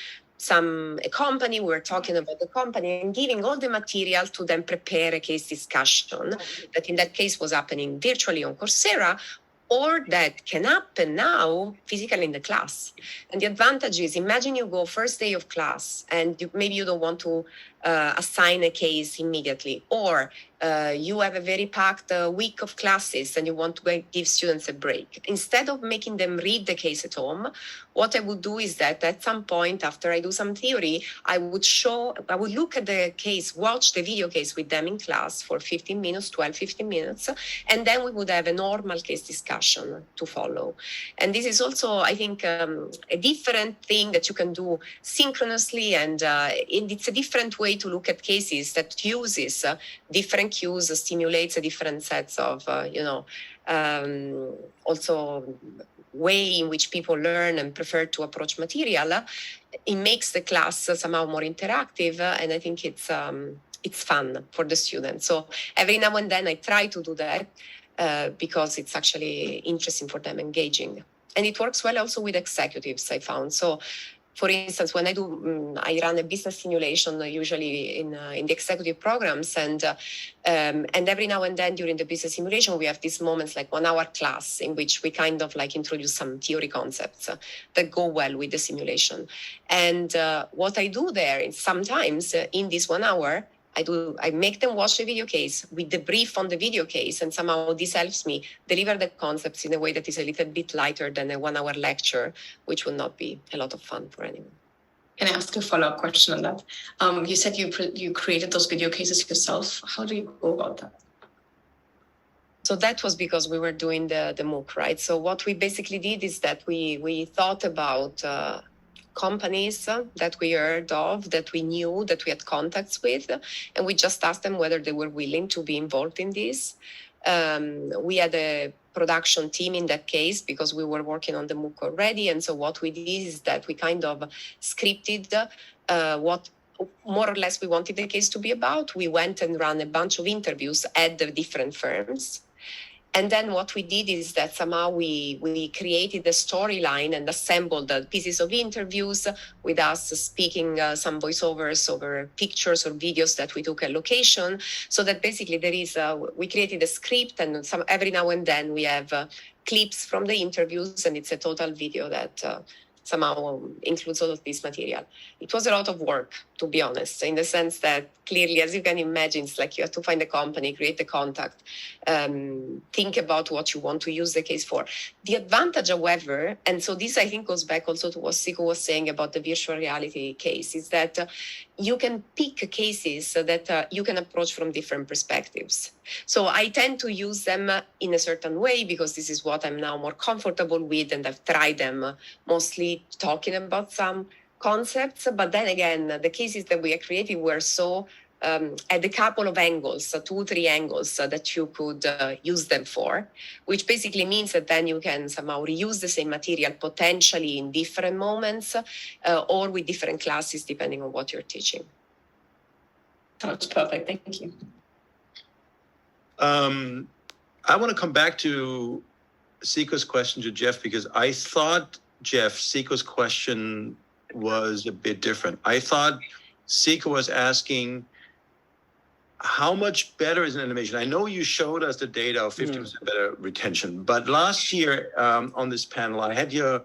a company, we were talking about the company and giving all the material to then prepare a case discussion that in that case was happening virtually on Coursera, or that can happen now physically in the class. And the advantage is, imagine you go first day of class and maybe you don't want to assign a case immediately, or you have a very packed week of classes and you want to give students a break. Instead of making them read the case at home, what I would do is that at some point after I do some theory, I would look at the case, watch the video case with them in class for 15 minutes, 15 minutes, and then we would have a normal case discussion to follow. And this is also, I think, a different thing that you can do synchronously, and it's a different way way to look at cases that uses different cues, stimulates a different sets of, also way in which people learn and prefer to approach material. It makes the class somehow more interactive, and I think it's fun for the students. So every now and then I try to do that because it's actually interesting for them, engaging. And it works well also with executives, I found. So for instance, when I run a business simulation, usually in the executive programs, and every now and then during the business simulation, we have these moments like 1 hour class in which we kind of like introduce some theory concepts that go well with the simulation. And what I do there is sometimes in this 1 hour, I make them watch the video case, we debrief on the video case, and somehow this helps me deliver the concepts in a way that is a little bit lighter than a 1 hour lecture, which will not be a lot of fun for anyone. Can I ask a follow-up question on that? You said you created those video cases yourself. How do you go about that? So that was because we were doing the MOOC, right? So what we basically did is that we thought about companies that we heard of, that we knew, that we had contacts with, and we just asked them whether they were willing to be involved in this. We had a production team in that case because we were working on the MOOC already, and so what we did is that we kind of scripted what more or less we wanted the case to be about. We went and ran a bunch of interviews at the different firms. And then what we did is that somehow we created a storyline and assembled the pieces of interviews with us speaking some voiceovers over pictures or videos that we took at location. So that basically we created a script, and every now and then we have clips from the interviews, and it's a total video that somehow includes all of this material. It was a lot of work, to be honest, in the sense that clearly, as you can imagine, it's like you have to find a company, create the contact, think about what you want to use the case for. The advantage, however, and so this I think goes back also to what Sekou was saying about the virtual reality case, is that you can pick cases that you can approach from different perspectives. So I tend to use them in a certain way because this is what I'm now more comfortable with, and I've tried them mostly talking about some concepts. But then again, the cases that we have created were so at a couple of angles, 2-3 angles that you could use them for, which basically means that then you can somehow reuse the same material potentially in different moments or with different classes depending on what you're teaching. That's perfect. Thank you. I want to come back to Sekou's question to Jeff, because I thought, Jeff, Sekou's question was a bit different. I thought Sekou was asking, how much better is an animation? I know you showed us the data of 50% better retention, but last year on this panel, I had your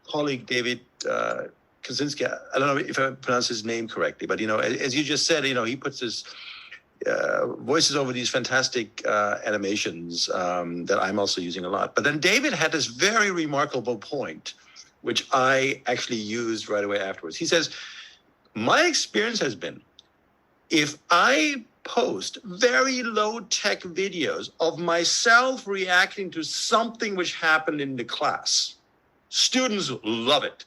colleague, David Kaczynski. I don't know if I pronounced his name correctly, but, as you just said, he puts his voices over these fantastic animations that I'm also using a lot. But then David had this very remarkable point, which I actually used right away afterwards. He says, my experience has been, if I post very low-tech videos of myself reacting to something which happened in the class, students love it.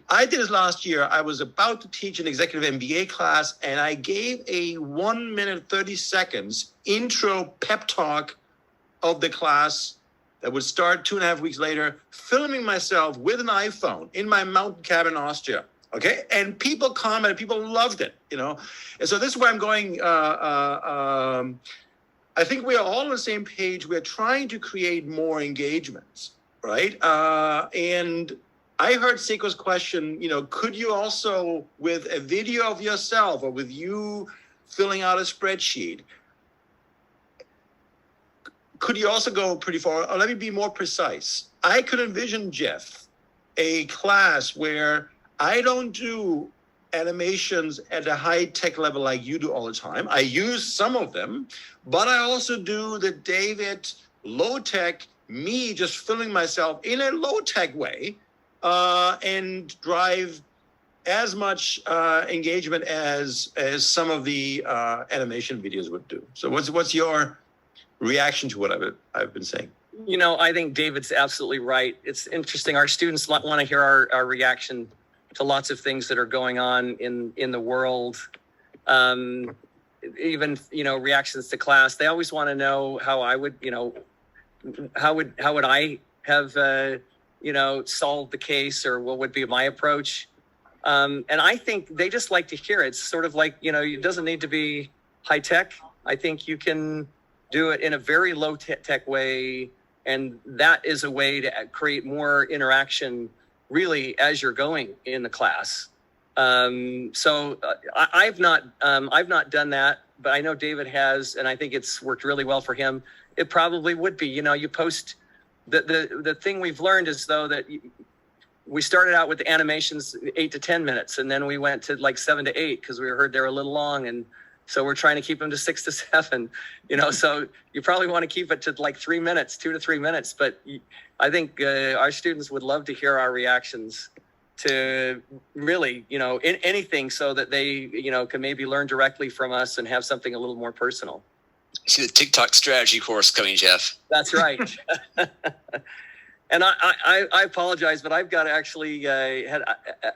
I did this last year. I was about to teach an executive MBA class, and I gave a 1 minute, 30 seconds intro pep talk of the class that would start 2.5 weeks later, filming myself with an iPhone in my mountain cabin in Austria. Okay, and people commented, people loved it, And so this is where I'm going. I think we are all on the same page. We're trying to create more engagements, right? And I heard Sekou's question, could you also, with a video of yourself or with you filling out a spreadsheet, could you also go pretty far? Or let me be more precise. I could envision, Jeff, a class where I don't do animations at a high-tech level like you do all the time. I use some of them, but I also do the David low-tech, me just filming myself in a low-tech way, and drive as much engagement as some of the animation videos would do. So what's your reaction to what I've been saying? I think David's absolutely right. It's interesting. Our students want to hear our reaction to lots of things that are going on in the world. even, reactions to class. They always want to know how I would, how would I have, solved the case, or what would be my approach. And I think they just like to hear it. It's sort of like, it doesn't need to be high tech. I think you can do it in a very low tech way. And that is a way to create more interaction really as you're going in the class. So I've not done that, but I know David has, and I think it's worked really well for him. It probably would be, you post the thing we've learned is though that we started out with the animations 8 to 10 minutes, and then we went to like 7 to 8 because we heard they were a little long, and so we're trying to keep them to 6 to 7. So you probably want to keep it to like 3 minutes, 2 to 3 minutes. But I think our students would love to hear our reactions to really, in anything, so that they, can maybe learn directly from us and have something a little more personal. See the TikTok strategy course coming, Jeff. That's right. And I apologize, but I've got to actually head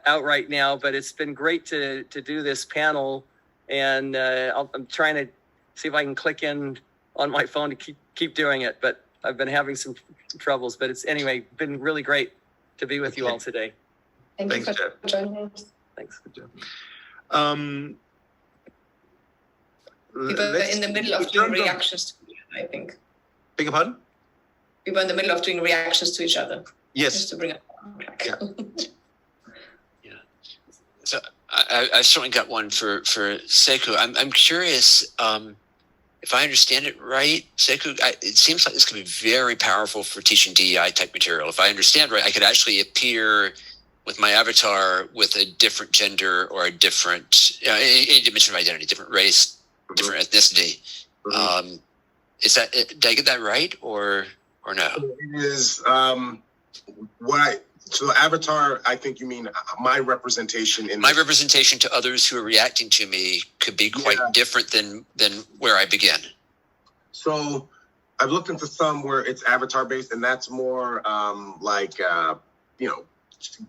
out right now. But it's been great to do this panel, and I'm trying to see if I can click in on my phone to keep doing it. But I've been having some troubles. But it's anyway been really great to be with you all today. Thanks, Jeff. for joining us. Thanks. Good job. We were in the middle of doing reactions to each other, I think. Beg your pardon? We were in the middle of doing reactions to each other. Yes. Just to bring up. Yeah. So I certainly got one for Sekou. I'm curious if I understand it right, Sekou. It seems like this could be very powerful for teaching DEI type material. If I understand right, I could actually appear with my avatar with a different gender or a different any dimension of identity, different race, different ethnicity. Is that? Did I get that right, or no? It is so avatar, I think you mean my representation in my representation to others who are reacting to me could be quite different than where I begin. So I've looked into some where it's avatar based, and that's more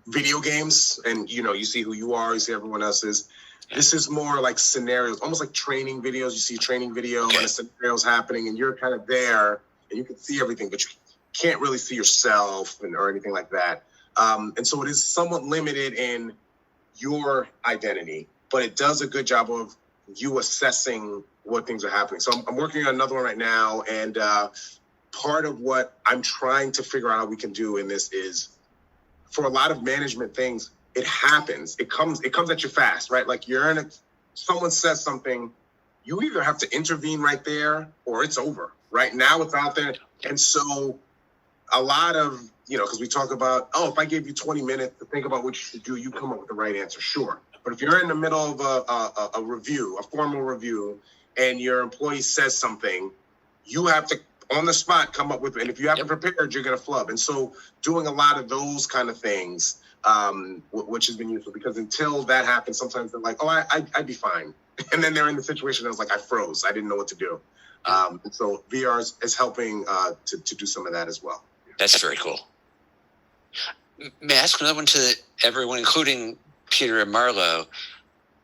video games, and you see who you are, you see everyone else's. This is more like scenarios, almost like training videos. You see a training video and a scenario's happening, and you're kind of there, and you can see everything, but you can't really see yourself or anything like that. And so it is somewhat limited in your identity, but it does a good job of you assessing what things are happening. So I'm working on another one right now, and part of what I'm trying to figure out how we can do in this is, for a lot of management things, it happens. It comes at you fast, right? Like someone says something, you either have to intervene right there or it's over. Right now it's out there. And so a lot of, because we talk about, if I gave you 20 minutes to think about what you should do, you come up with the right answer, sure. But if you're in the middle of a review, a formal review, and your employee says something, you have to, on the spot, come up with it. And if you haven't prepared, you're going to flub. And so doing a lot of those kind of things, which has been useful, because until that happens, sometimes they're like, I'd be fine. And then they're in the situation that was like, I froze. I didn't know what to do. And so VR is helping to do some of that as well. That's very cool. May I ask another one to everyone, including Peter and Marlo?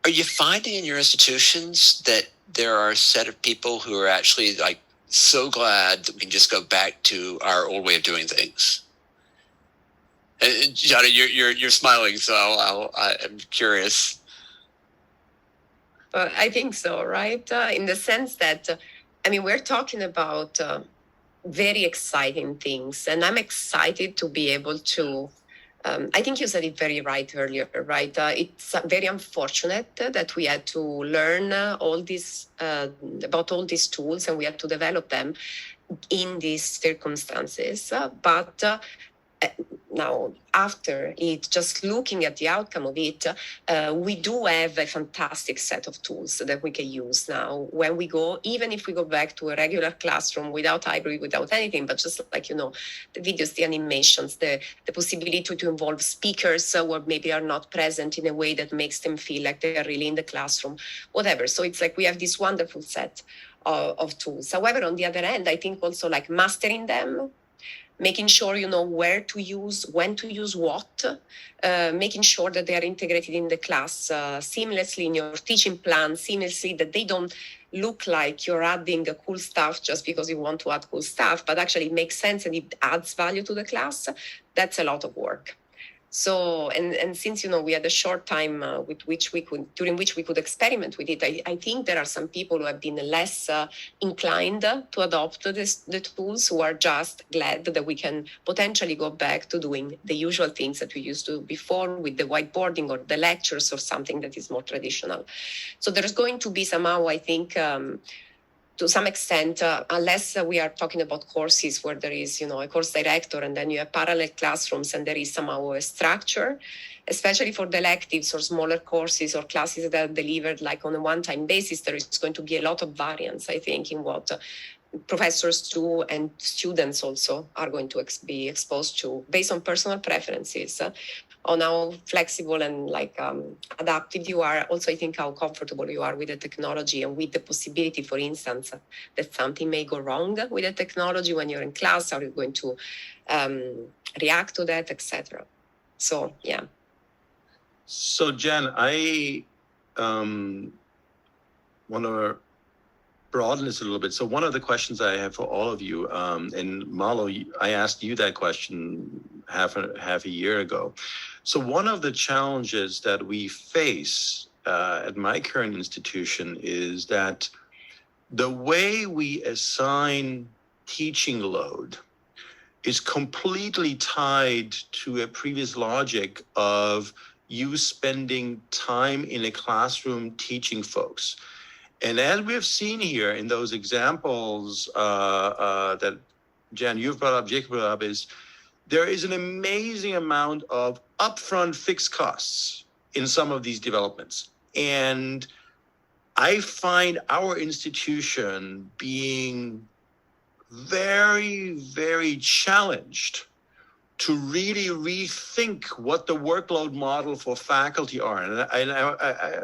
Are you finding in your institutions that there are a set of people who are actually like so glad that we can just go back to our old way of doing things? Giada, you're smiling, so I'm curious. I think so, right? In the sense that, we're talking about very exciting things, and I'm excited to be able to. I think you said it very right earlier, right? It's very unfortunate that we had to learn all this about all these tools, and we had to develop them in these circumstances. But now, after it, just looking at the outcome of it, we do have a fantastic set of tools that we can use now when we go, even if we go back to a regular classroom without hybrid, without anything, but just like, the videos, the animations, the possibility to involve speakers who maybe are not present in a way that makes them feel like they are really in the classroom, whatever. So it's like we have this wonderful set of tools. However, on the other hand, I think also like mastering them making sure you know where to use, when to use what, making sure that they are integrated in the class seamlessly in your teaching plan, seamlessly, that they don't look like you're adding cool stuff just because you want to add cool stuff, but actually it makes sense and it adds value to the class. That's a lot of work. So, and since, we had a short time during which we could experiment with it, I think there are some people who have been less inclined to adopt the tools, who are just glad that we can potentially go back to doing the usual things that we used to before with the whiteboarding or the lectures or something that is more traditional. So there's going to be somehow, I think, to some extent, unless we are talking about courses where there is, a course director and then you have parallel classrooms and there is somehow a structure, especially for the electives or smaller courses or classes that are delivered like on a one-time basis, there is going to be a lot of variance, I think, in what professors do and students also are going to be exposed to based on personal preferences. On how flexible and adaptive you are. Also, I think how comfortable you are with the technology and with the possibility, for instance, that something may go wrong with the technology when you're in class. How are you going to react to that, etc. So, yeah. So, Jen, I want to broaden this a little bit. So one of the questions I have for all of you, and Marlo, I asked you that question half a year ago. So one of the challenges that we face at my current institution is that the way we assign teaching load is completely tied to a previous logic of you spending time in a classroom teaching folks. And as we've seen here in those examples that Jan, you've brought up, Jacob brought up, is there is an amazing amount of upfront fixed costs in some of these developments. And I find our institution being very, very challenged to really rethink what the workload model for faculty are. And I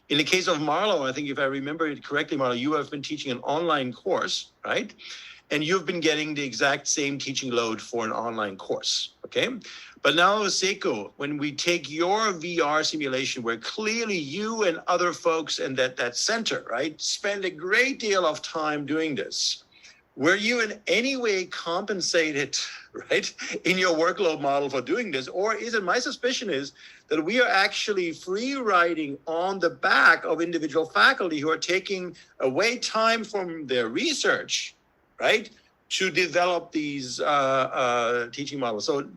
in the case of Marlo, I think if I remember it correctly, Marlo, you have been teaching an online course, right? And you've been getting the exact same teaching load for an online course, okay? But now, Sekou, when we take your VR simulation, where clearly you and other folks in that center, right, spend a great deal of time doing this, were you in any way compensated, right, in your workload model for doing this? Or is it, my suspicion is that we are actually free riding on the back of individual faculty who are taking away time from their research, right, to develop these teaching models. So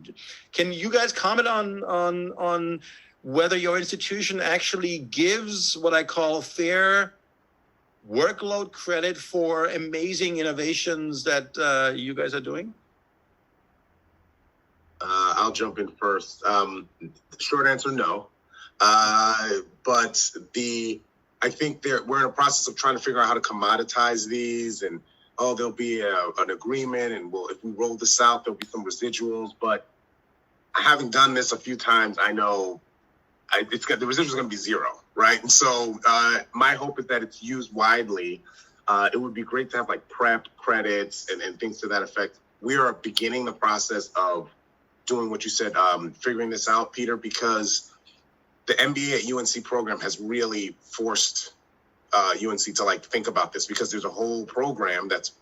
can you guys comment on whether your institution actually gives what I call fair workload credit for amazing innovations that you guys are doing? I'll jump in first. Short answer, no. But I think we're in a process of trying to figure out how to commoditize these, and there'll be an agreement, and if we roll this out, there'll be some residuals. But having done this a few times, I know the residuals are going to be zero, right? And so my hope is that it's used widely. It would be great to have like prep credits and things to that effect. We are beginning the process of doing what you said, figuring this out, Peter, because the MBA at UNC program has really forced UNC to think about this, because there's a whole program that's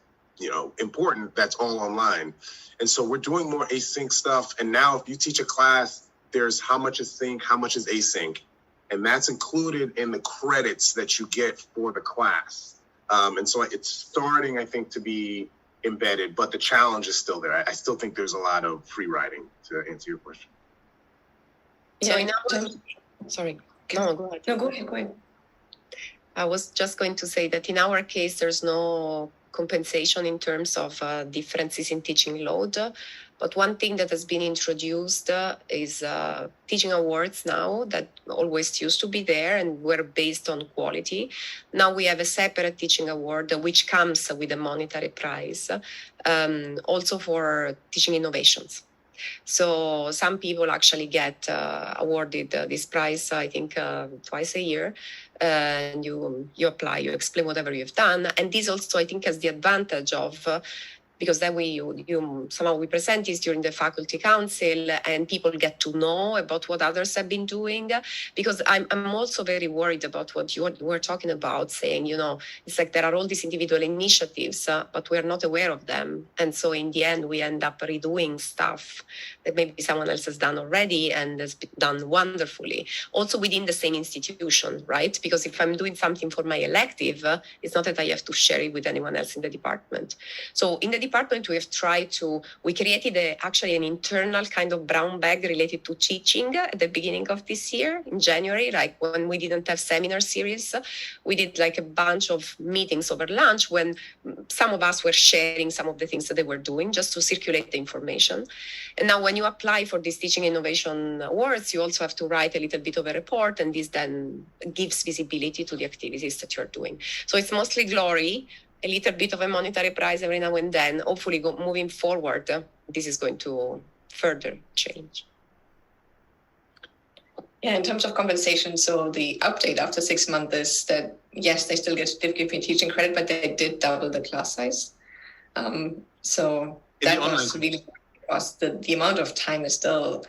important that's all online. And so we're doing more async stuff. And now if you teach a class, there's how much is sync, how much is async. And that's included in the credits that you get for the class. And so it's starting, I think, to be embedded, but the challenge is still there. I still think there's a lot of free riding, to answer your question. Yeah, sorry. No, go ahead. No, go ahead. I was just going to say that in our case, there's no compensation in terms of differences in teaching load. But one thing that has been introduced is teaching awards now that always used to be there and were based on quality. Now we have a separate teaching award which comes with a monetary prize, also for teaching innovations. So some people actually get awarded this prize, I think, twice a year. And you apply, you explain whatever you've done. And this also, I think, has the advantage of because then you somehow we present this during the faculty council and people get to know about what others have been doing. Because I'm also very worried about what you were talking about, saying, it's like there are all these individual initiatives, but we're not aware of them. And so in the end, we end up redoing stuff that maybe someone else has done already and has done wonderfully. Also within the same institution, right? Because if I'm doing something for my elective, it's not that I have to share it with anyone else in the department. So in the department, we created actually an internal kind of brown bag related to teaching at the beginning of this year in January, like when we didn't have seminar series, we did like a bunch of meetings over lunch when some of us were sharing some of the things that they were doing just to circulate the information. And now when you apply for these teaching innovation awards, you also have to write a little bit of a report, and this then gives visibility to the activities that you're doing. So it's mostly glory, a little bit of a monetary prize every now and then. Hopefully, moving forward, this is going to further change. Yeah, in terms of compensation, so the update after 6 months is that, yes, they still did give me teaching credit, but they did double the class size. So that was really, because the amount of time is still,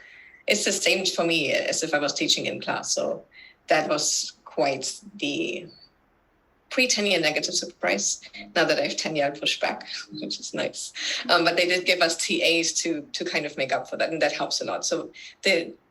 it's the same for me as if I was teaching in class. So that was quite the pre-tenure negative surprise. Now that I have tenure, I'll push back, which is nice. But they did give us TAs to kind of make up for that, and that helps a lot. So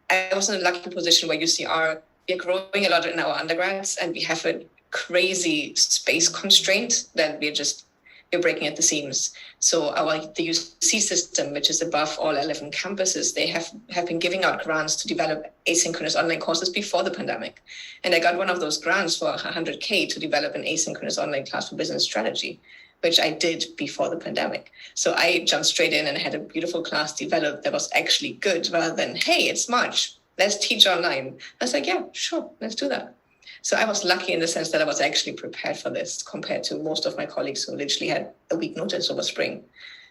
I was in a lucky position where we're growing a lot in our undergrads, and we have a crazy space constraint that we're breaking at the seams. So the UC system, which is above all 11 campuses, they have been giving out grants to develop asynchronous online courses before the pandemic. And I got one of those grants for $100K to develop an asynchronous online class for business strategy, which I did before the pandemic. So I jumped straight in and had a beautiful class developed that was actually good, rather than, hey, it's March, let's teach online. I was like, yeah, sure, let's do that. So I was lucky in the sense that I was actually prepared for this compared to most of my colleagues who literally had a week notice over spring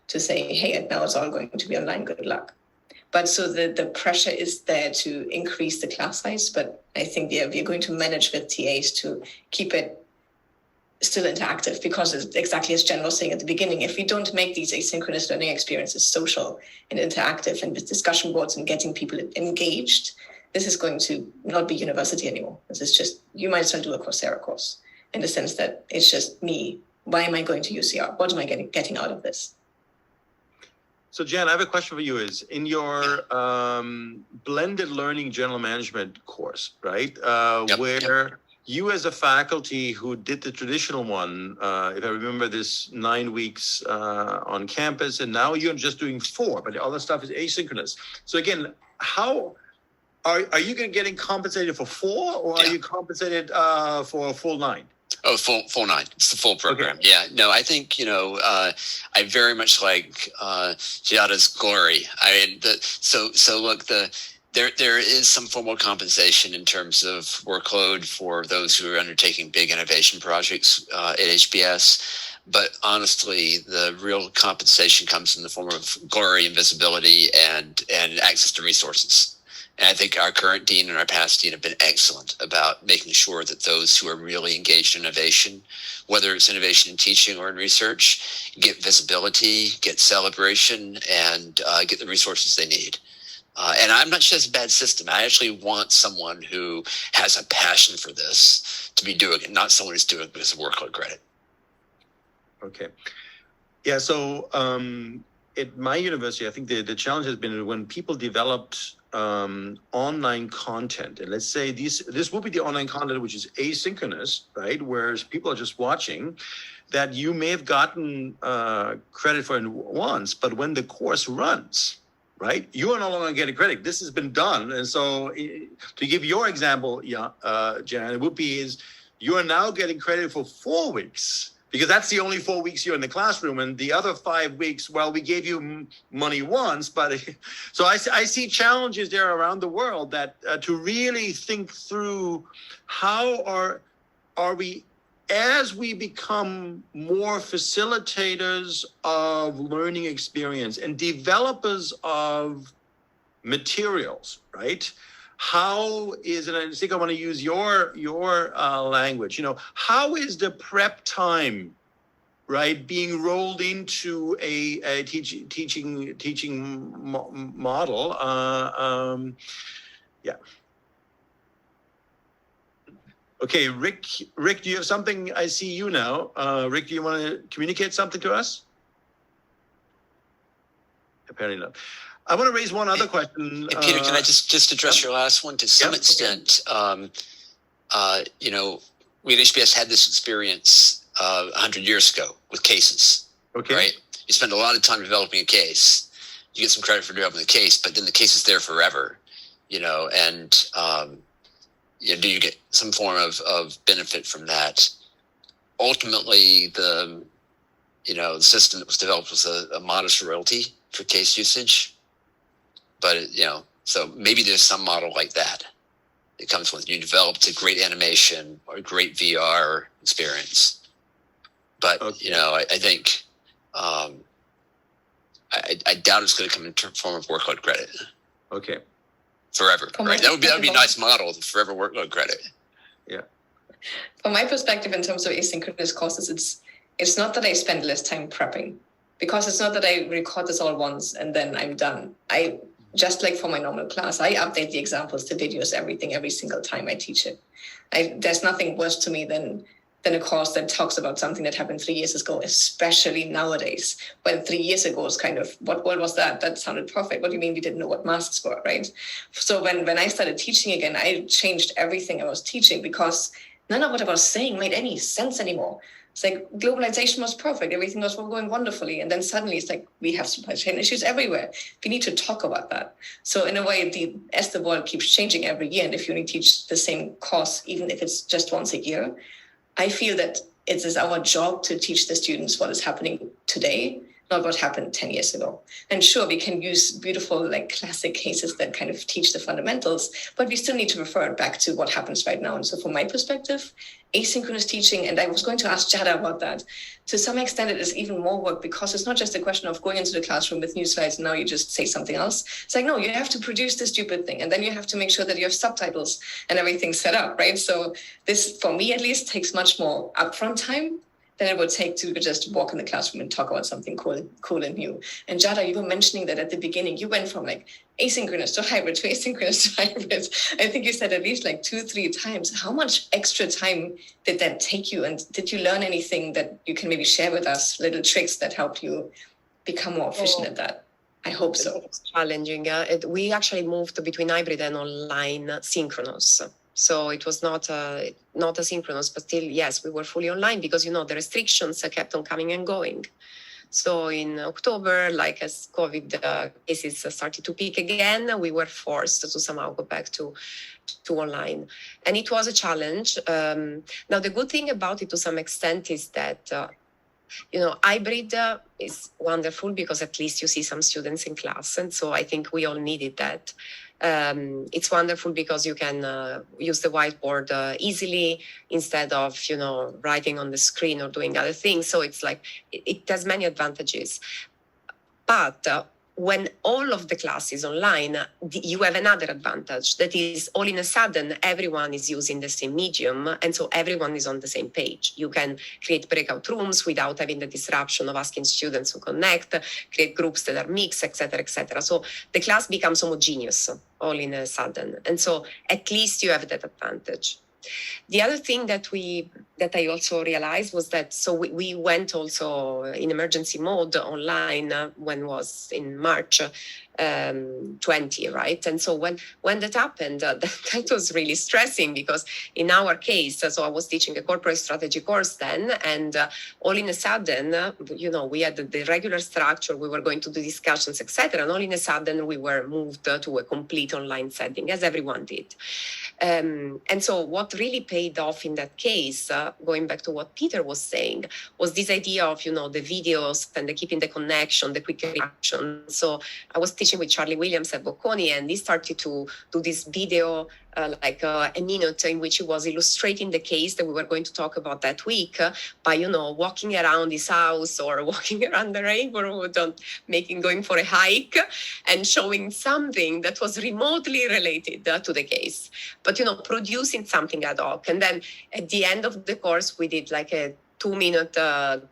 to say, hey, now it's all going to be online, good luck. But so the pressure is there to increase the class size, but I think we're going to manage with TAs to keep it still interactive, because it's exactly as Jen was saying at the beginning, if we don't make these asynchronous learning experiences social and interactive and with discussion boards and getting people engaged, this is going to not be university anymore. This is just, you might as well do a Coursera course in the sense that it's just me. Why am I going to UCR? What am I getting out of this? So Jan, I have a question for you. Is in your blended learning general management course, right? Where you as a faculty who did the traditional one, if I remember this 9 weeks on campus, and now you're just doing 4, but the other stuff is asynchronous. So again, how are you getting compensated for 4, or are you compensated for a full 9? Oh, full 9. It's the full program. Okay. Yeah. No, I think, I very much like Giada's glory. I mean, so look, there is some formal compensation in terms of workload for those who are undertaking big innovation projects at HBS. But honestly, the real compensation comes in the form of glory and visibility and access to resources. And I think our current dean and our past dean have been excellent about making sure that those who are really engaged in innovation, whether it's innovation in teaching or in research, get visibility, get celebration, and get the resources they need. And I'm not sure it's a bad system. I actually want someone who has a passion for this to be doing it, not someone who's doing it because of workload credit. Okay. Yeah, so at my university, I think the challenge has been when people developed online content, and let's say this will be the online content which is asynchronous, right? Whereas people are just watching, that you may have gotten credit for it once, but when the course runs, right, you are no longer getting credit. This has been done, and so to give your example, Jan, it would be is you are now getting credit for 4 weeks. Because that's the only 4 weeks you're in the classroom, and the other 5 weeks, well, we gave you money once, but so I see challenges there around the world that to really think through how are we, as we become more facilitators of learning experience and developers of materials, right? How is, and I think I want to use your language, how is the prep time right, being rolled into a teaching model. Yeah. Okay, Rick, do you have something? I see you now. Rick, do you want to communicate something to us? Apparently not. I want to raise one other question. Hey, Peter, can I just address your last one? To some extent, you know, we at HBS had this experience 100 years ago with cases. Okay. Right? You spend a lot of time developing a case. You get some credit for developing the case, but then the case is there forever, you know, and you know, do you get some form of benefit from that? Ultimately, the system that was developed was a modest royalty for case usage. But, you know, so maybe there's some model like that. It comes with you developed a great animation or a great VR experience. But, okay. You know, I think I doubt it's going to come in form of workload credit. Okay. Forever, right? That would be a nice model, the forever workload credit. Yeah. From my perspective, in terms of asynchronous courses, it's not that I spend less time prepping, because it's not that I record this all once and then I'm done. I just like for my normal class, I update the examples, the videos, everything every single time I teach it. There's nothing worse to me than a course that talks about something that happened 3 years ago, especially nowadays, when 3 years ago is kind of, what was that? That sounded perfect. What do you mean we didn't know what masks were, right? So when I started teaching again, I changed everything I was teaching because none of what I was saying made any sense anymore. It's like globalization was perfect. Everything was going wonderfully. And then suddenly it's like, we have supply chain issues everywhere. We need to talk about that. So in a way, as the world keeps changing every year, and if you only teach the same course, even if it's just once a year, I feel that it is our job to teach the students what is happening today, not what happened 10 years ago. And sure, we can use beautiful, like classic cases that kind of teach the fundamentals, but we still need to refer it back to what happens right now. And so from my perspective, asynchronous teaching, and I was going to ask Giada about that, to some extent it is even more work, because it's not just a question of going into the classroom with new slides and now you just say something else. It's like, no, you have to produce the stupid thing, and then you have to make sure that you have subtitles and everything set up, right? So this, for me at least, takes much more upfront time than it would take to just walk in the classroom and talk about something cool and new. And Giada, you were mentioning that at the beginning, you went from like asynchronous to hybrid to asynchronous to hybrid. I think you said at least like 2-3 times. How much extra time did that take you? And did you learn anything that you can maybe share with us, little tricks that help you become more efficient at that? I hope so. It's challenging. We actually moved between hybrid and online synchronous. So it was not asynchronous, but still, yes, we were fully online because, you know, the restrictions kept on coming and going. So in October, like as COVID cases started to peak again, we were forced to somehow go back to online. And it was a challenge. Now, the good thing about it to some extent is that, you know, hybrid is wonderful because at least you see some students in class. And so I think we all needed that. It's wonderful because you can use the whiteboard easily instead of, you know, writing on the screen or doing other things. So it's like, it has many advantages. But when all of the class is online, you have another advantage. That is, all in a sudden, everyone is using the same medium. And so everyone is on the same page. You can create breakout rooms without having the disruption of asking students to connect, create groups that are mixed, etc., etc. So the class becomes homogeneous all in a sudden. And so at least you have that advantage. The other thing that I also realized was that, so we went also in emergency mode online when was in March 20, right? And so when that happened, that was really stressing because in our case, so I was teaching a corporate strategy course then, and all in a sudden, you know, we had the regular structure, we were going to do discussions, etc. And all in a sudden, we were moved to a complete online setting, as everyone did. And so what really paid off in that case, going back to what Peter was saying, was this idea of, you know, the videos and keeping the connection, the quick reaction. So I was teaching with Charlie Williams at Bocconi, and he started to do this video, like a minute, in which he was illustrating the case that we were going to talk about that week by, you know, walking around his house or walking around the neighborhood, going for a hike and showing something that was remotely related to the case, but, you know, producing something ad hoc. And then at the end of the course, we did like a 2-minute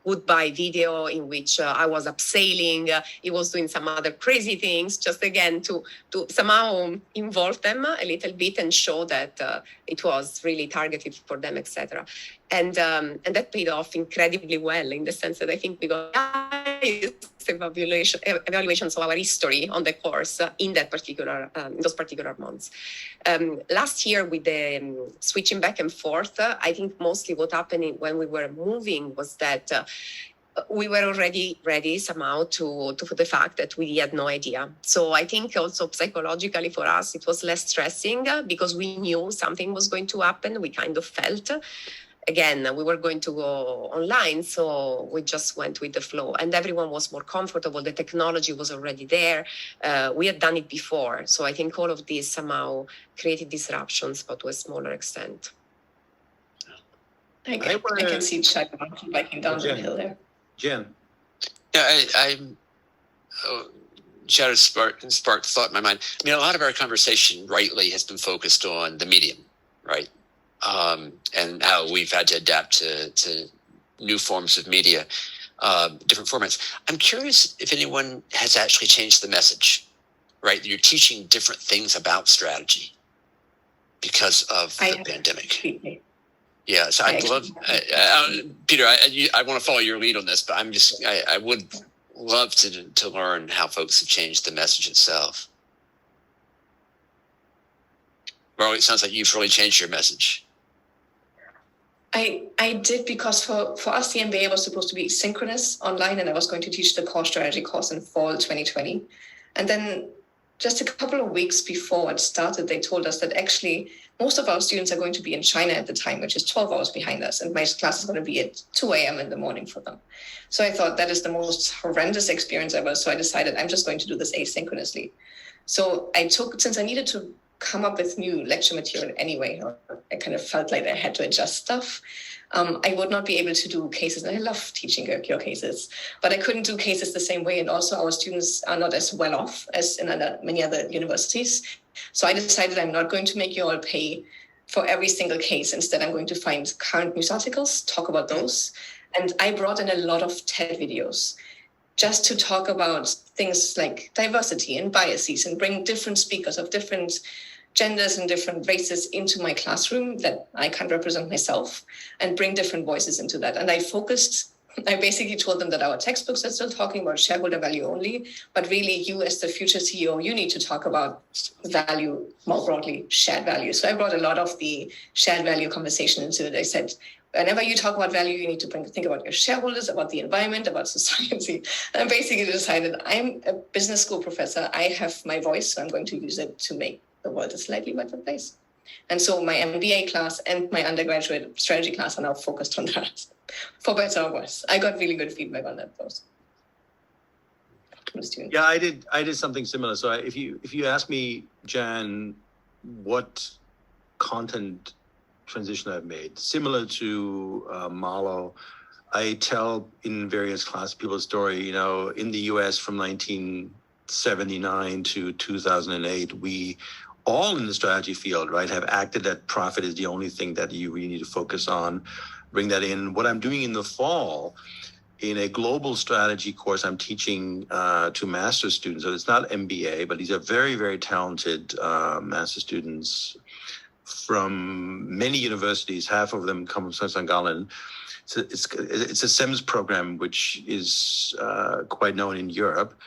goodbye video in which I was upselling. He was doing some other crazy things, just again to somehow involve them a little bit and show that it was really targeted for them, etc. And that paid off incredibly well, in the sense that I think we got evaluations of our history on the course in that particular those particular months. Last year, with the switching back and forth, I think mostly what happened when we were moving was that we were already ready somehow to the fact that we had no idea. So I think also psychologically for us, it was less stressing because we knew something was going to happen. We kind of felt. Again, we were going to go online, so we just went with the flow, and everyone was more comfortable. The technology was already there. We had done it before, so I think all of this somehow created disruptions, but to a smaller extent. I can see Chuck biking down the hill there. Jen. Yeah, Giada sparked thought in my mind. I mean, a lot of our conversation rightly has been focused on the medium, right? And how we've had to adapt to new forms of media, different formats. I'm curious if anyone has actually changed the message, right? You're teaching different things about strategy because of the pandemic. Yeah, so I'd love, Peter, I want to follow your lead on this, but I would love to learn how folks have changed the message itself. Marlo, it sounds like you've really changed your message. I did, because for us, the MBA was supposed to be synchronous online, and I was going to teach the core strategy course in fall 2020. And then just a couple of weeks before it started, they told us that actually most of our students are going to be in China at the time, which is 12 hours behind us. And my class is going to be at 2 a.m. in the morning for them. So I thought that is the most horrendous experience ever. So I decided I'm just going to do this asynchronously. So since I needed to come up with new lecture material anyway, or I kind of felt like I had to adjust stuff. I would not be able to do cases, and I love teaching your cases, but I couldn't do cases the same way. And also our students are not as well off as in many other universities. So I decided I'm not going to make you all pay for every single case. Instead, I'm going to find current news articles, talk about those. And I brought in a lot of TED videos just to talk about things like diversity and biases, and bring different speakers of different genders and different races into my classroom that I can't represent myself, and bring different voices into that. And I basically told them that our textbooks are still talking about shareholder value only, but really you as the future CEO, you need to talk about value more broadly, shared value. So I brought a lot of the shared value conversation into it. I said, whenever you talk about value, you need to think about your shareholders, about the environment, about society. And I basically decided I'm a business school professor. I have my voice, so I'm going to use it to make the world a slightly better place. And so my MBA class and my undergraduate strategy class are now focused on that, for better or worse. I got really good feedback on that post. Yeah, I did something similar. So if you ask me, Jan, what content transition I've made, similar to Marlo, I tell in various class people's story. You know, in the U.S. from 1979 to 2008, we all in the strategy field, right, have acted that profit is the only thing that you really need to focus on. Bring that in. What I'm doing in the fall, in a global strategy course, I'm teaching to master's students. So it's not MBA, but these are very, very talented master's students from many universities. Half of them come from St. Gallen. So it's a SEMS program, which is quite known in Europe.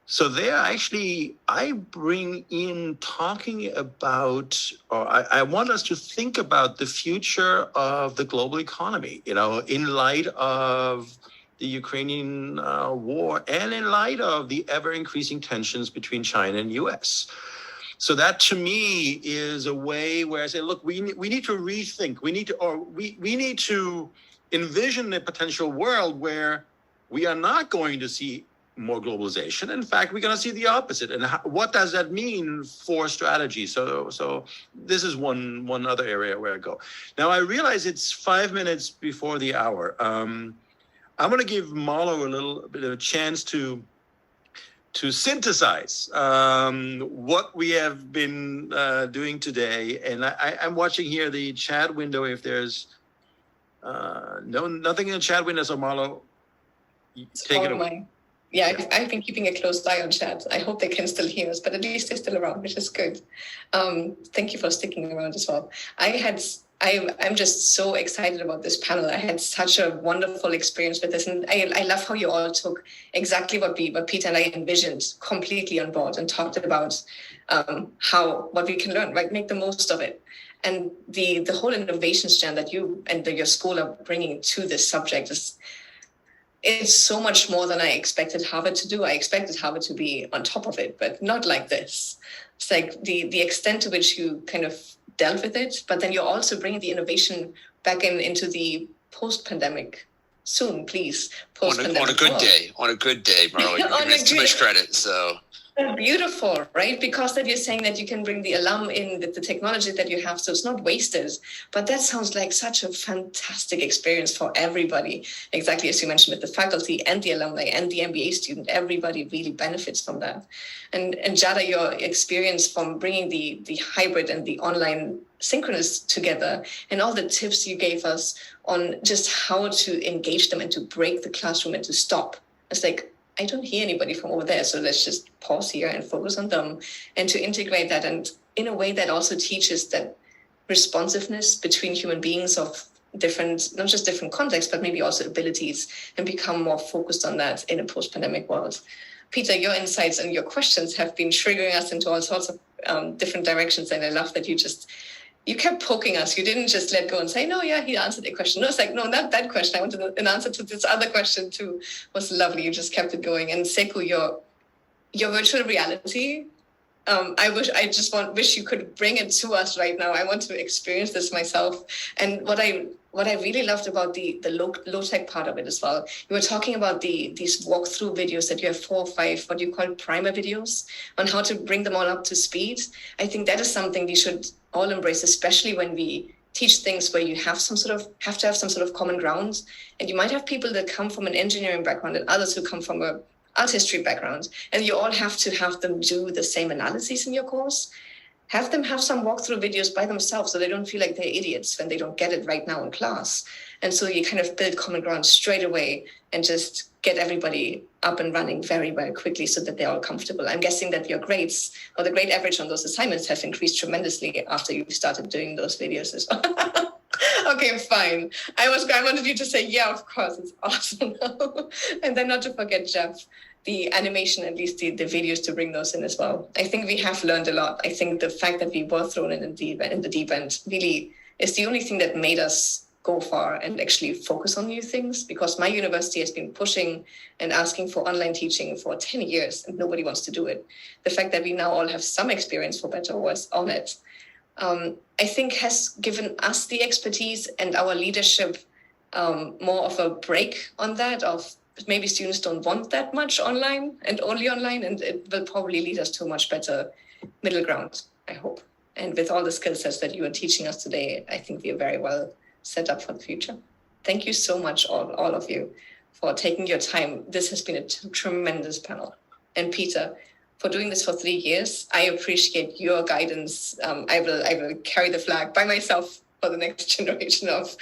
So there, actually, I bring in talking about, or I want us to think about the future of the global economy, you know, in light of the Ukrainian war and in light of the ever-increasing tensions between China and U.S. So that, to me, is a way where I say, look, we need to rethink. We need to envision a potential world where we are not going to see more globalization. In fact, we're going to see the opposite. And what does that mean for strategy? So this is one other area where I go. Now, I realize it's 5 minutes before the hour. I'm going to give Marlo a little bit of a chance to synthesize what we have been doing today. And I'm watching here the chat window if there's No, nothing in the chat window, so Marlo, take it away. Yeah, I've been keeping a close eye on chat. I hope they can still hear us, but at least they're still around, which is good. Thank you for sticking around as well. I'm just so excited about this panel. I had such a wonderful experience with this, and I love how you all took exactly what Peter and I envisioned completely on board and talked about what we can learn, right? Make the most of it. And the whole innovation strand that you and your school are bringing to this subject it's so much more than I expected Harvard to do. I expected Harvard to be on top of it, but not like this. It's like the extent to which you kind of dealt with it, but then you're also bringing the innovation back into the post-pandemic soon, please. On a good day, Marlo, you're giving us too much credit, so. Beautiful, right? Because that you're saying that you can bring the alum in with the technology that you have, so it's not wasted. But that sounds like such a fantastic experience for everybody. Exactly as you mentioned, with the faculty and the alumni and the MBA student, everybody really benefits from that. And Giada, your experience from bringing the hybrid and the online synchronous together, and all the tips you gave us on just how to engage them and to break the classroom and to stop. It's like, I don't hear anybody from over there, so let's just pause here and focus on them, and to integrate that, and in a way that also teaches that responsiveness between human beings of different, not just different contexts, but maybe also abilities, and become more focused on that in a post-pandemic world. Peter, your insights and your questions have been triggering us into all sorts of different directions, and I love that you kept poking us. You didn't just let go and say, no, yeah, he answered the question. No, it's like, no, not that question. I wanted an answer to this other question too. It was lovely. You just kept it going. And Sekou, your virtual reality, I wish you could bring it to us right now. I want to experience this myself. And what I really loved about the low-tech part of it as well, you were talking about these walkthrough videos that you have 4 or 5, what do you call it, primer videos, on how to bring them all up to speed. I think that is something we should all embrace, especially when we teach things where you have to have some sort of common ground. And you might have people that come from an engineering background and others who come from a art history background, and you all have to have them do the same analyses in your course. Have them have some walkthrough videos by themselves so they don't feel like they're idiots when they don't get it right now in class. And so you kind of build common ground straight away and just get everybody up and running very, very quickly so that they're all comfortable. I'm guessing that your grades or the grade average on those assignments have increased tremendously after you started doing those videos as well. Okay, fine. I wanted you to say, yeah, of course, it's awesome. And then not to forget, Jeff, the animation, at least the videos to bring those in as well. I think we have learned a lot. I think the fact that we were thrown in the deep end really is the only thing that made us go far and actually focus on new things, because my university has been pushing and asking for online teaching for 10 years and nobody wants to do it. The fact that we now all have some experience, for better or worse, on it, I think has given us the expertise and our leadership more of a break on that, of maybe students don't want that much online and only online, and it will probably lead us to a much better middle ground, I hope. And with all the skill sets that you are teaching us today, I think we are very well set up for the future. Thank you so much, all of you, for taking your time. This has been a tremendous panel. And Peter, for doing this for 3 years, I appreciate your guidance. I will carry the flag by myself for the next generation of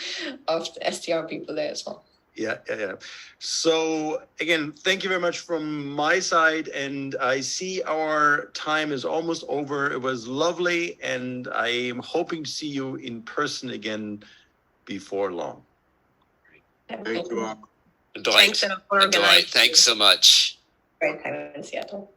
STR people there as well. Yeah. So again, thank you very much from my side. And I see our time is almost over. It was lovely. And I am hoping to see you in person again before long. Thank you all. A delight. Thanks so much. Great time in Seattle.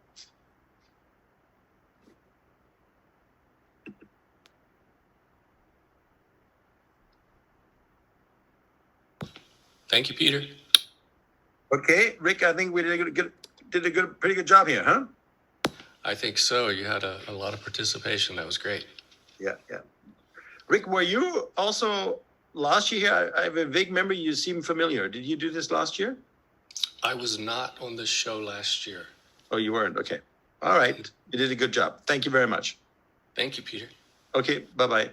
Thank you, Peter. Okay, Rick, I think we did a pretty good job here, huh? I think so. You had a lot of participation. That was great. Yeah. Rick, were you also last year? I have a vague memory. You seem familiar. Did you do this last year? I was not on the show last year. Oh, you weren't? Okay. All right. You did a good job. Thank you very much. Thank you, Peter. Okay, bye-bye.